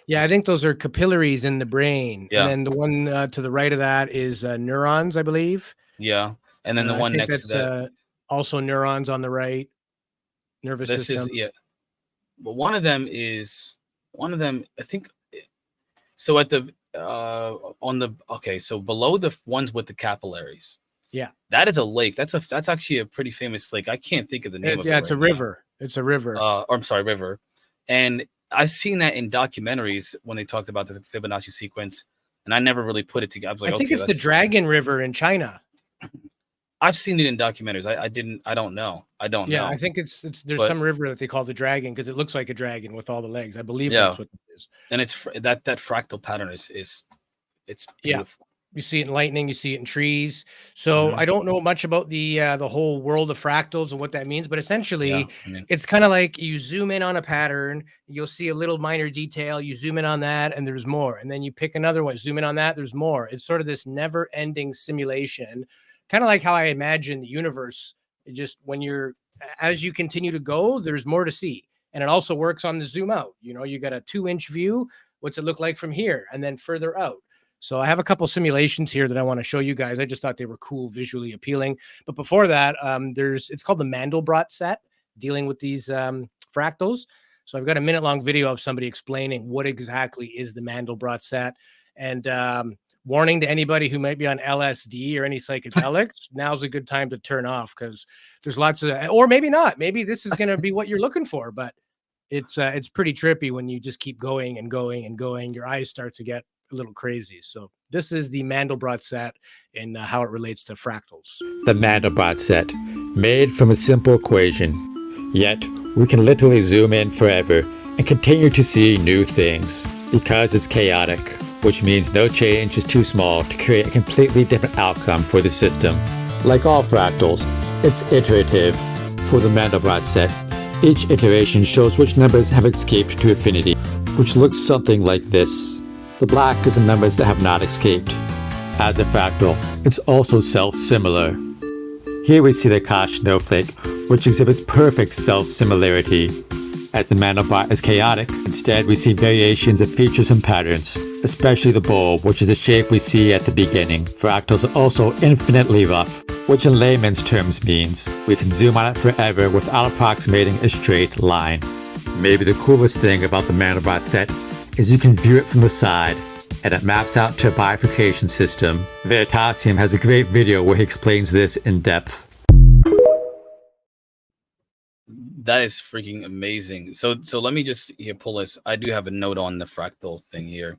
[SPEAKER 1] Yeah, I think those are capillaries in the brain.
[SPEAKER 2] Yeah.
[SPEAKER 1] And then the one to the right of that is neurons, I believe.
[SPEAKER 2] yeah. And then the
[SPEAKER 1] I
[SPEAKER 2] one
[SPEAKER 1] think
[SPEAKER 2] next to
[SPEAKER 1] that's
[SPEAKER 2] that,
[SPEAKER 1] also neurons on the right, nervous
[SPEAKER 2] this
[SPEAKER 1] system.
[SPEAKER 2] is, yeah. But one of them, I think. So at the so below the ones with the capillaries,
[SPEAKER 1] Yeah.
[SPEAKER 2] that is a lake. That's actually a pretty famous lake. I can't think of the name of it.
[SPEAKER 1] Yeah, it's a
[SPEAKER 2] right now.
[SPEAKER 1] river. It's a river.
[SPEAKER 2] Or I'm sorry, river. And I've seen that in documentaries when they talked about the Fibonacci sequence, and I never really put it together. I was like,
[SPEAKER 1] I think
[SPEAKER 2] okay,
[SPEAKER 1] it's the Dragon River in China.
[SPEAKER 2] I've seen it in documentaries. I don't know.
[SPEAKER 1] Yeah, I think there's
[SPEAKER 2] But-
[SPEAKER 1] some river that they call the Dragon because it looks like a dragon with all the legs. I believe
[SPEAKER 2] Yeah.
[SPEAKER 1] that's what it is.
[SPEAKER 2] And it's that fractal pattern is it's
[SPEAKER 1] Yeah.
[SPEAKER 2] beautiful.
[SPEAKER 1] You see it in lightning, you see it in trees. So I don't know much about the whole world of fractals and what that means, but essentially
[SPEAKER 2] Yeah, I mean,
[SPEAKER 1] it's kind of like you zoom in on a pattern, you'll see a little minor detail, you zoom in on that and there's more. And then you pick another one, zoom in on that, there's more. It's sort of this never-ending simulation, kind of like how I imagine the universe. It just as you continue to go, there's more to see. And it also works on the zoom out. You got a 2-inch view. What's it look like from here? And then further out. So I have a couple simulations here that I want to show you guys. I just thought they were cool, visually appealing. But before that, it's called the Mandelbrot set, dealing with these fractals. So I've got a minute-long video of somebody explaining what exactly is the Mandelbrot set. And warning to anybody who might be on LSD or any psychedelics, now's a good time to turn off because there's lots of, or maybe not. Maybe this is going to be what you're looking for, but it's pretty trippy when you just keep going and going and going. Your eyes start to get a little crazy. So this is the Mandelbrot set and how it relates to fractals.
[SPEAKER 10] The Mandelbrot set, made from a simple equation. Yet, we can literally zoom in forever and continue to see new things because it's chaotic, which means no change is too small to create a completely different outcome for the system. Like all fractals, it's iterative. For the Mandelbrot set, each iteration shows which numbers have escaped to infinity, which looks something like this. The black is the numbers that have not escaped. As a fractal, it's also self-similar. Here we see the Koch snowflake, which exhibits perfect self-similarity. As the Mandelbrot is chaotic, instead we see variations of features and patterns, especially the bowl, which is the shape we see at the beginning. Fractals are also infinitely rough, which in layman's terms means we can zoom on it forever without approximating a straight line. Maybe the coolest thing about the Mandelbrot set is you can view it from the side, and it maps out to a bifurcation system. Veritasium has a great video where he explains this in depth.
[SPEAKER 2] that is freaking amazing. So let me just pull this. I do have a note on the fractal thing here.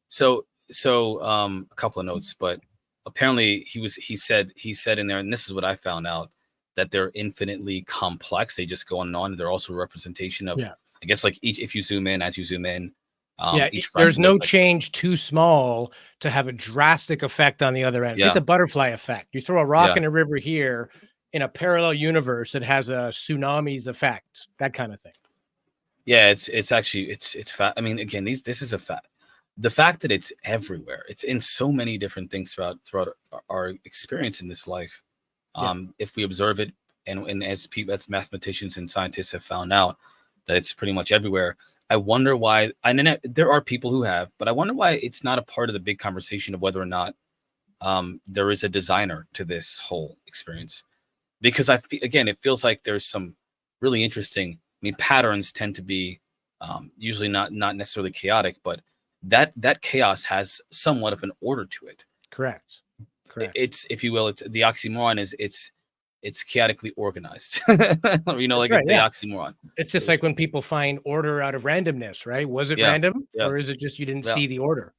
[SPEAKER 2] So a couple of notes, but apparently he said in there, and this is what I found out, that they're infinitely complex. They just go on and on. They're also a representation of, I guess, like if you zoom in, as you zoom in,
[SPEAKER 1] there's no change too small to have a drastic effect on the other end. It's like the butterfly effect. You throw a rock in a river here, in a parallel universe, it has a tsunami's effect, that kind of thing.
[SPEAKER 2] Yeah, it's actually it's fat. I mean, again, this is a fact. The fact that it's everywhere, it's in so many different things throughout our experience in this life. If we observe it, and as mathematicians and scientists have found out that it's pretty much everywhere. I wonder why. And there are people who have, but I wonder why it's not a part of the big conversation of whether or not there is a designer to this whole experience. Because it feels like there's some really interesting. I mean, patterns tend to be usually not necessarily chaotic, but that chaos has somewhat of an order to it.
[SPEAKER 1] Correct.
[SPEAKER 2] It's, if you will, it's the oxymoron is it's chaotically organized. The oxymoron.
[SPEAKER 1] It's just like when people find order out of randomness, right? Was it random, or is it just you didn't see the order?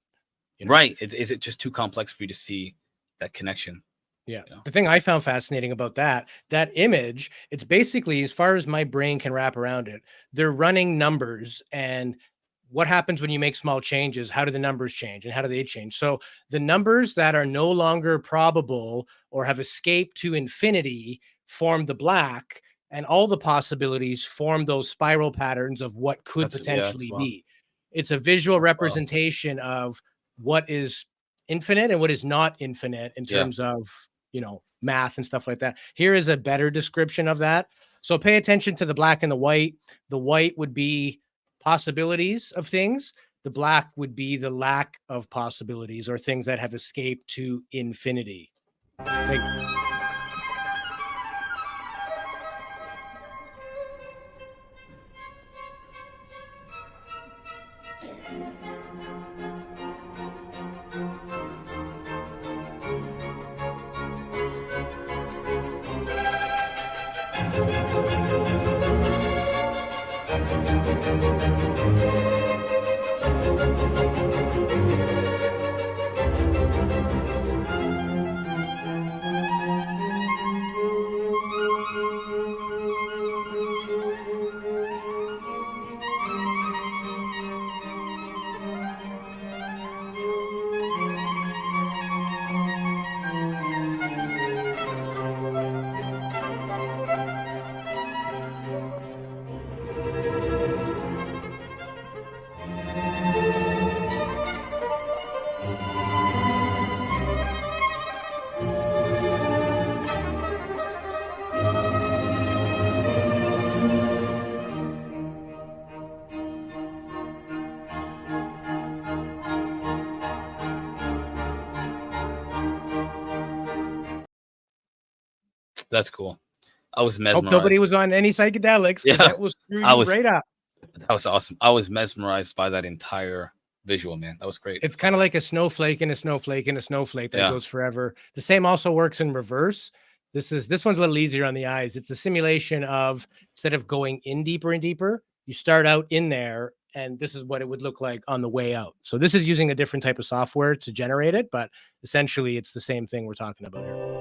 [SPEAKER 2] You know? Right. Is it just too complex for you to see that connection?
[SPEAKER 1] Yeah. The thing I found fascinating about that image, it's basically, as far as my brain can wrap around it, they're running numbers, and what happens when you make small changes? How do the numbers change, and how do they change? So the numbers that are no longer probable or have escaped to infinity form the black, and all the possibilities form those spiral patterns of what could potentially be. It's a visual representation of what is infinite and what is not infinite in terms of math and stuff like that. Here is a better description of that. So pay attention to the black and the white. The white would be possibilities of things. The black would be the lack of possibilities or things that have escaped to infinity. Like,
[SPEAKER 2] That's cool. I was
[SPEAKER 1] hope
[SPEAKER 2] mesmerized.
[SPEAKER 1] nobody was on any psychedelics. 'Cause
[SPEAKER 2] Yeah,
[SPEAKER 1] that will screw
[SPEAKER 2] I
[SPEAKER 1] you
[SPEAKER 2] was-
[SPEAKER 1] right up.
[SPEAKER 2] That was awesome. I was mesmerized by that entire visual, man. That was great.
[SPEAKER 1] It's kind of like a snowflake and a snowflake and a snowflake that
[SPEAKER 2] Yeah.
[SPEAKER 1] goes forever. The same also works in reverse. This one's a little easier on the eyes. It's a simulation of, instead of going in deeper and deeper, you start out in there, and this is what it would look like on the way out. So this is using a different type of software to generate it, but essentially it's the same thing we're talking about here.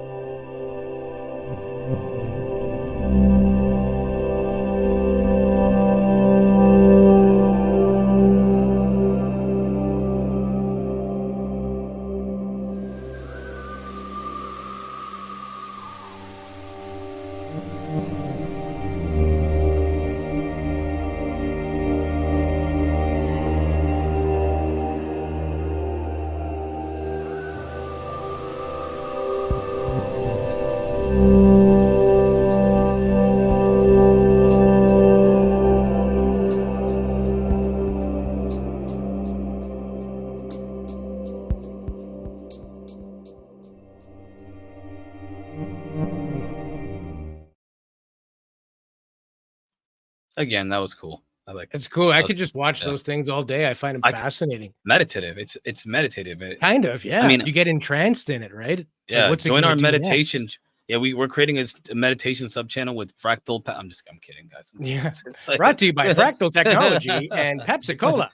[SPEAKER 2] Again, that was cool. I like it.
[SPEAKER 1] It's cool. I
[SPEAKER 2] Those-
[SPEAKER 1] could just watch
[SPEAKER 2] yeah.
[SPEAKER 1] those things all day. I find them
[SPEAKER 2] I c-
[SPEAKER 1] fascinating.
[SPEAKER 2] Meditative. It's meditative.
[SPEAKER 1] Kind of, yeah.
[SPEAKER 2] mean-
[SPEAKER 1] you get entranced in it, right? It's like,
[SPEAKER 2] Yeah,
[SPEAKER 1] what's it
[SPEAKER 2] join
[SPEAKER 1] gonna
[SPEAKER 2] our
[SPEAKER 1] do next?
[SPEAKER 2] meditation. Yeah, we're creating a meditation sub channel with fractal. I'm kidding, guys.
[SPEAKER 1] Yeah.
[SPEAKER 2] It's like-
[SPEAKER 1] Brought to you by Fractal Technology and Pepsi Cola.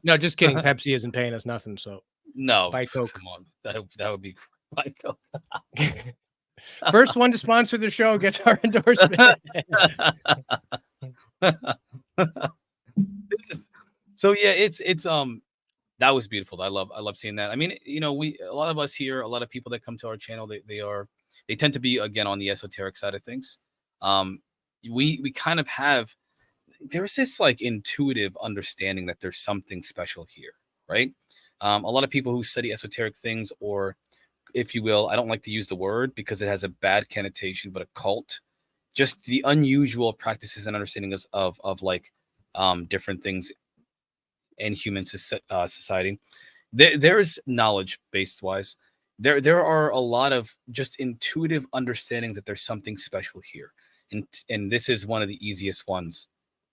[SPEAKER 1] No, just kidding. Pepsi isn't paying us nothing. So
[SPEAKER 2] No,
[SPEAKER 1] Buy Coke.
[SPEAKER 2] Come on, that would be buy Coke.
[SPEAKER 1] first one to sponsor the show gets our endorsement.
[SPEAKER 2] So yeah, it's that was beautiful. I love seeing that. I mean, a lot of us here, a lot of people that come to our channel, they tend to be, again, on the esoteric side of things. We kind of have, there's this like intuitive understanding that there's something special here, right? A lot of people who study esoteric things, or if you will, I don't like to use the word because it has a bad connotation, but a cult, just the unusual practices and understanding of like different things in human society. There's knowledge based wise. There are a lot of just intuitive understandings that there's something special here, and this is one of the easiest ones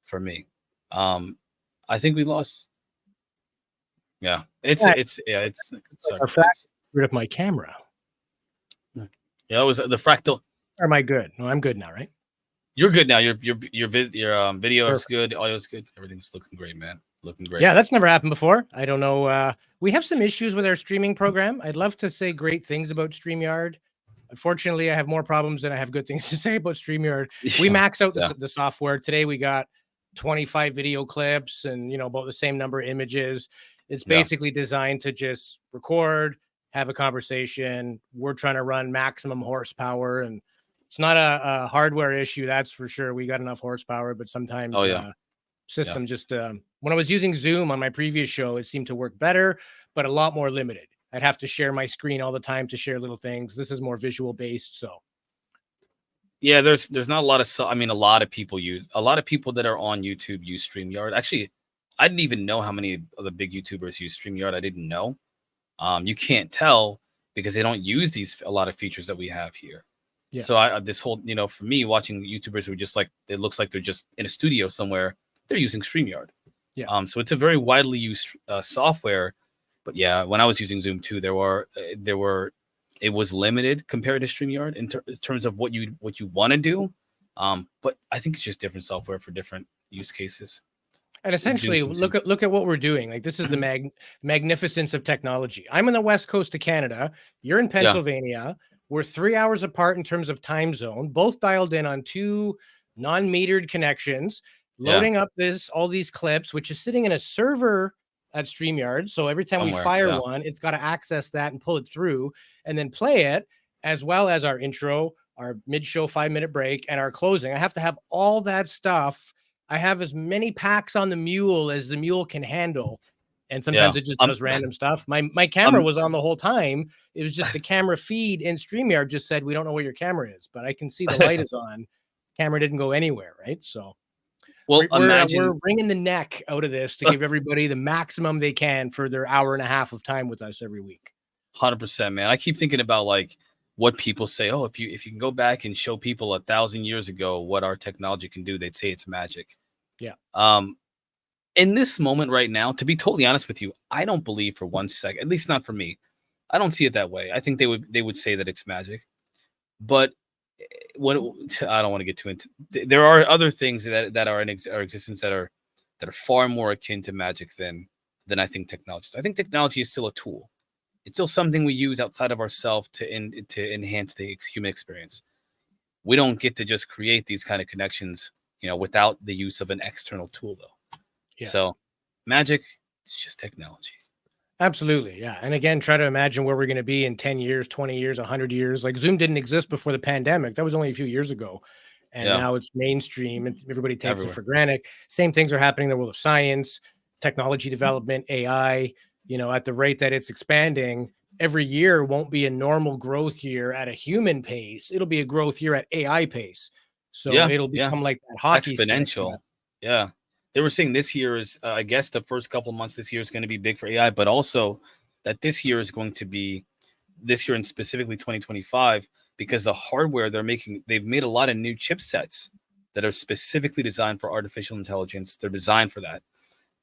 [SPEAKER 2] for me. I think we lost. Yeah, it's sorry.
[SPEAKER 1] Rid of my camera.
[SPEAKER 2] Yeah, it was the fractal.
[SPEAKER 1] Or am I good? No, I'm good now, right?
[SPEAKER 2] You're good now. Your video is good. Audio is good. Everything's looking great, man. Looking great.
[SPEAKER 1] Yeah, that's never happened before. I don't know. We have some issues with our streaming program. I'd love to say great things about StreamYard. Unfortunately, I have more problems than I have good things to say about StreamYard. We max out the software. Today we got 25 video clips and about the same number of images. It's basically designed to just record, have a conversation. We're trying to run maximum horsepower, and it's not a hardware issue, that's for sure. We got enough horsepower, but sometimes system just when I was using Zoom on my previous show, it seemed to work better, but a lot more limited. I'd have to share my screen all the time to share little things. This is more visual based. So
[SPEAKER 2] Yeah, there's not a lot of I mean, a lot of people that are on YouTube use StreamYard. Actually, I didn't even know how many of the big YouTubers use StreamYard. I didn't know. You can't tell because they don't use a lot of features that we have here.
[SPEAKER 1] Yeah.
[SPEAKER 2] So this whole, for me, watching YouTubers who just like, it looks like they're just in a studio somewhere, they're using StreamYard.
[SPEAKER 1] Yeah.
[SPEAKER 2] So it's a very widely used software. But yeah, when I was using Zoom too, it was limited compared to StreamYard in terms of what you want to do. But I think it's just different software for different use cases.
[SPEAKER 1] And essentially, look at what we're doing. Like, this is the magnificence of technology. I'm on the west coast of Canada. You're in Pennsylvania. We're 3 hours apart in terms of time zone. Both dialed in on 2 non-metered connections, loading up all these clips, which is sitting in a server at StreamYard. So every time we fire one, it's got to access that and pull it through, and then play it, as well as our intro, our mid-show 5-minute break, and our closing. I have to have all that stuff. I have as many packs on the mule as the mule can handle. And sometimes it just does random stuff. My camera was on the whole time. It was just the camera feed in StreamYard just said, we don't know where your camera is, but I can see the light is on. Camera didn't go anywhere, right? So we're wringing the neck out of this to give everybody the maximum they can for their hour and a half of time with us every week.
[SPEAKER 2] 100%, man. I keep thinking about like what people say. Oh, if you can go back and show people 1,000 years ago what our technology can do, they'd say it's magic.
[SPEAKER 1] Yeah.
[SPEAKER 2] In this moment right now, to be totally honest with you, I don't believe for 1 second, at least not for me. I don't see it that way. I think they would say that it's magic. But what I don't want to get too into. There are other things that are in our existence that are far more akin to magic than I think technology is. I think technology is still a tool. It's still something we use outside of ourselves to enhance the human experience. We don't get to just create these kind of connections, without the use of an external tool, though. Yeah. So magic is just technology.
[SPEAKER 1] Absolutely. Yeah. And again, try to imagine where we're going to be in 10 years, 20 years, 100 years. Like, Zoom didn't exist before the pandemic. That was only a few years ago. And now it's mainstream and everybody takes it for granted. Same things are happening in the world of science, technology development, AI, at the rate that it's expanding. Every year won't be a normal growth year at a human pace. It'll be a growth year at AI pace. So it'll become like that hockey
[SPEAKER 2] exponential.
[SPEAKER 1] stick.
[SPEAKER 2] Yeah. They were saying this year is, I guess the first couple of months this year is going to be big for AI, but also that this year is going to be, this year and specifically 2025, because the hardware they've made a lot of new chipsets that are specifically designed for artificial intelligence. They're designed for that.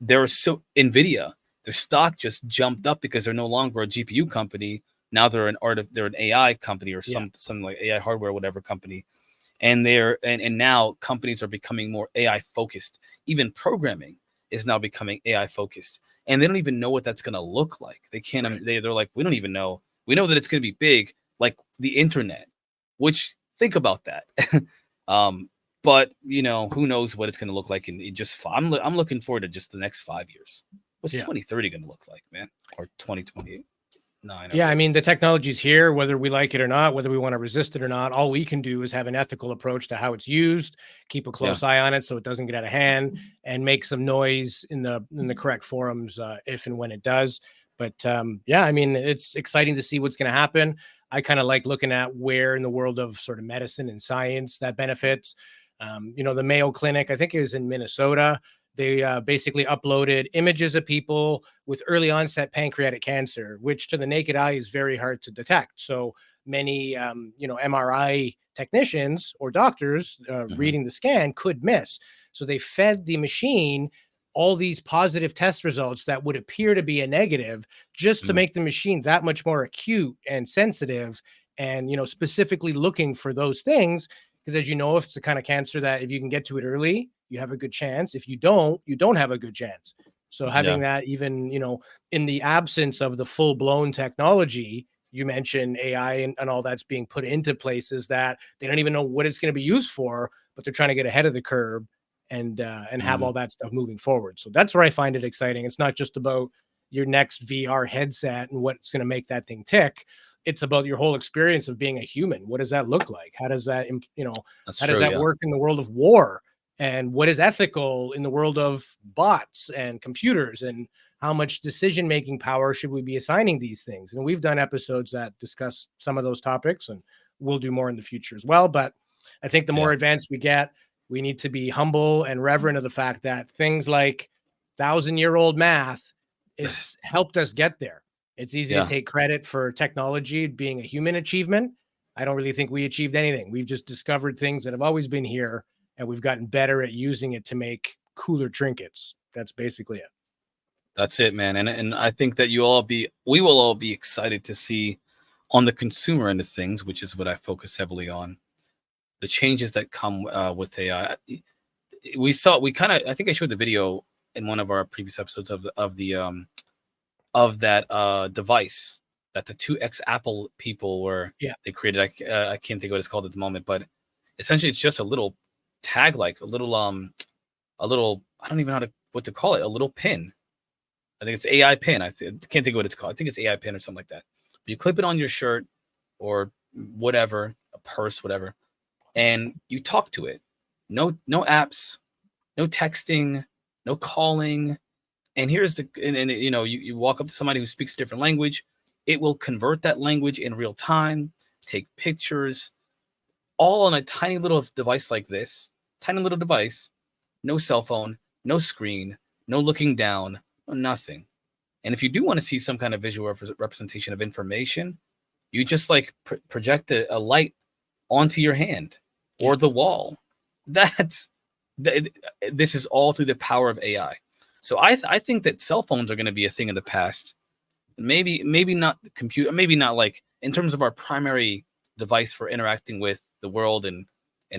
[SPEAKER 2] NVIDIA, their stock just jumped up because they're no longer a GPU company. Now they're an AI company or something like AI hardware, whatever company. And now companies are becoming more AI focused. Even programming is now becoming AI focused, and they don't even know what that's going to look like. They can't. Right. They're like, we don't even know. We know that it's going to be big, like the internet. Which, think about that. But who knows what it's going to look like in just. I'm looking forward to just the next 5 years. What's 2030 going to look like, man? Or 2028? No, I know.
[SPEAKER 1] Yeah, I mean, the technology's here, whether we like it or not, whether we want to resist it or not. All we can do is have an ethical approach to how it's used, keep a close eye on it so it doesn't get out of hand, and make some noise in the correct forums if and when it does. But I mean, it's exciting to see what's going to happen. I kind of like looking at where in the world of sort of medicine and science that benefits. The Mayo Clinic, I think it was in Minnesota. They basically uploaded images of people with early onset pancreatic cancer, which to the naked eye is very hard to detect. So many, MRI technicians or doctors reading the scan could miss. So they fed the machine all these positive test results that would appear to be a negative, just to make the machine that much more acute and sensitive and, specifically looking for those things. Because as you know, if it's the kind of cancer that if you can get to it early, you have a good chance. If you don't have a good chance. So having that even, in the absence of the full blown technology, you mentioned AI and all that's being put into places that they don't even know what it's going to be used for, but they're trying to get ahead of the curve and have all that stuff moving forward. So that's where I find it exciting. It's not just about your next VR headset and what's going to make that thing tick. It's about your whole experience of being a human. What does that look like? How does that, does that work in the world of war? And what is ethical in the world of bots and computers and how much decision-making power should we be assigning these things? And we've done episodes that discuss some of those topics, and we'll do more in the future as well. But I think the more advanced we get, we need to be humble and reverent of the fact that things like 1,000-year-old math has helped us get there. It's easy to take credit for technology being a human achievement. I don't really think we achieved anything. We've just discovered things that have always been here, and we've gotten better at using it to make cooler trinkets. That's basically it.
[SPEAKER 2] That's it, man. And I think that we will all be excited to see on the consumer end of things, which is what I focus heavily on, the changes that come with AI. I think I showed the video in one of our previous episodes of that device that the 2X Apple people they created. I can't think of what it's called at the moment, but essentially it's just a little tag, like a little I don't even know what to call it, a little pin. I think it's AI pin. I can't think of what it's called. I think it's AI pin or something like that. But you clip it on your shirt or whatever, a purse, whatever, and you talk to it. No apps, no texting, no calling. And you walk up to somebody who speaks a different language. It will convert that language in real time, take pictures, all on a tiny little device like this. Tiny little device, no cell phone, no screen, no looking down, nothing. And if you do want to see some kind of visual representation of information, you just project a light onto your hand or the wall. This is all through the power of AI. So I think that cell phones are going to be a thing of the past. Maybe not the computer, maybe not like in terms of our primary device for interacting with the world and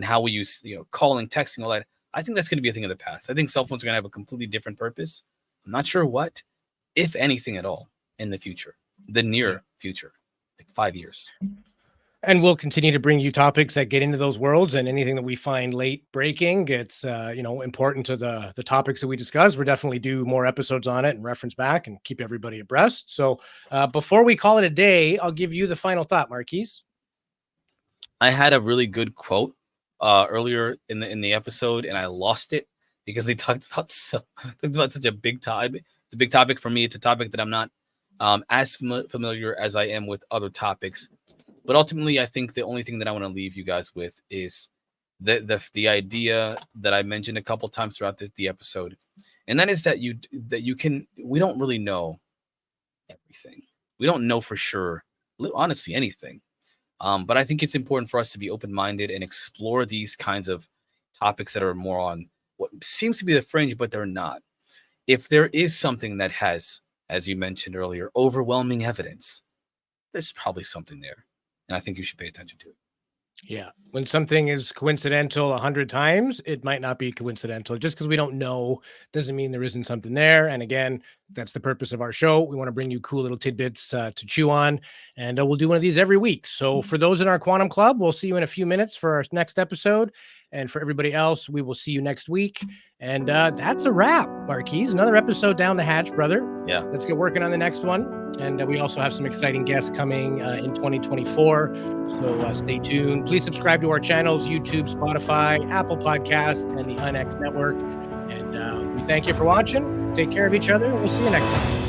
[SPEAKER 2] how we use calling, texting, all that. I think that's going to be a thing of the past. I think cell phones are going to have a completely different purpose. I'm not sure what, if anything at all, in the future, the near future, like 5 years.
[SPEAKER 1] And we'll continue to bring you topics that get into those worlds, and anything that we find late breaking, it's important to the topics that we discuss. We'll definitely do more episodes on it and reference back and keep everybody abreast. So before we call it a day, I'll give you the final thought, Marquise.
[SPEAKER 2] I had a really good quote earlier in the episode, and I lost it because they talked about such a big topic. It's a big topic for me. It's a topic that I'm not as familiar as I am with other topics. But ultimately, I think the only thing that I want to leave you guys with is the idea that I mentioned a couple times throughout the episode, and that is that we don't really know everything. We don't know for sure, honestly, anything. But I think it's important for us to be open-minded and explore these kinds of topics that are more on what seems to be the fringe, but they're not. If there is something that has, as you mentioned earlier, overwhelming evidence, there's probably something there. And I think you should pay attention to it.
[SPEAKER 1] Yeah. When something is coincidental 100 times, it might not be coincidental. Just because we don't know doesn't mean there isn't something there. And again, that's the purpose of our show. We want to bring you cool little tidbits to chew on, and we'll do one of these every week. So for those in our Quantum Club, we'll see you in a few minutes for our next episode. And for everybody else, we will see you next week. And that's a wrap, Marquise. Another episode down the hatch, brother.
[SPEAKER 2] Yeah.
[SPEAKER 1] Let's get working on the next one. And we also have some exciting guests coming in 2024. So stay tuned. Please subscribe to our channels, YouTube, Spotify, Apple Podcasts, and the UNX Network. And we thank you for watching. Take care of each other. And we'll see you next time.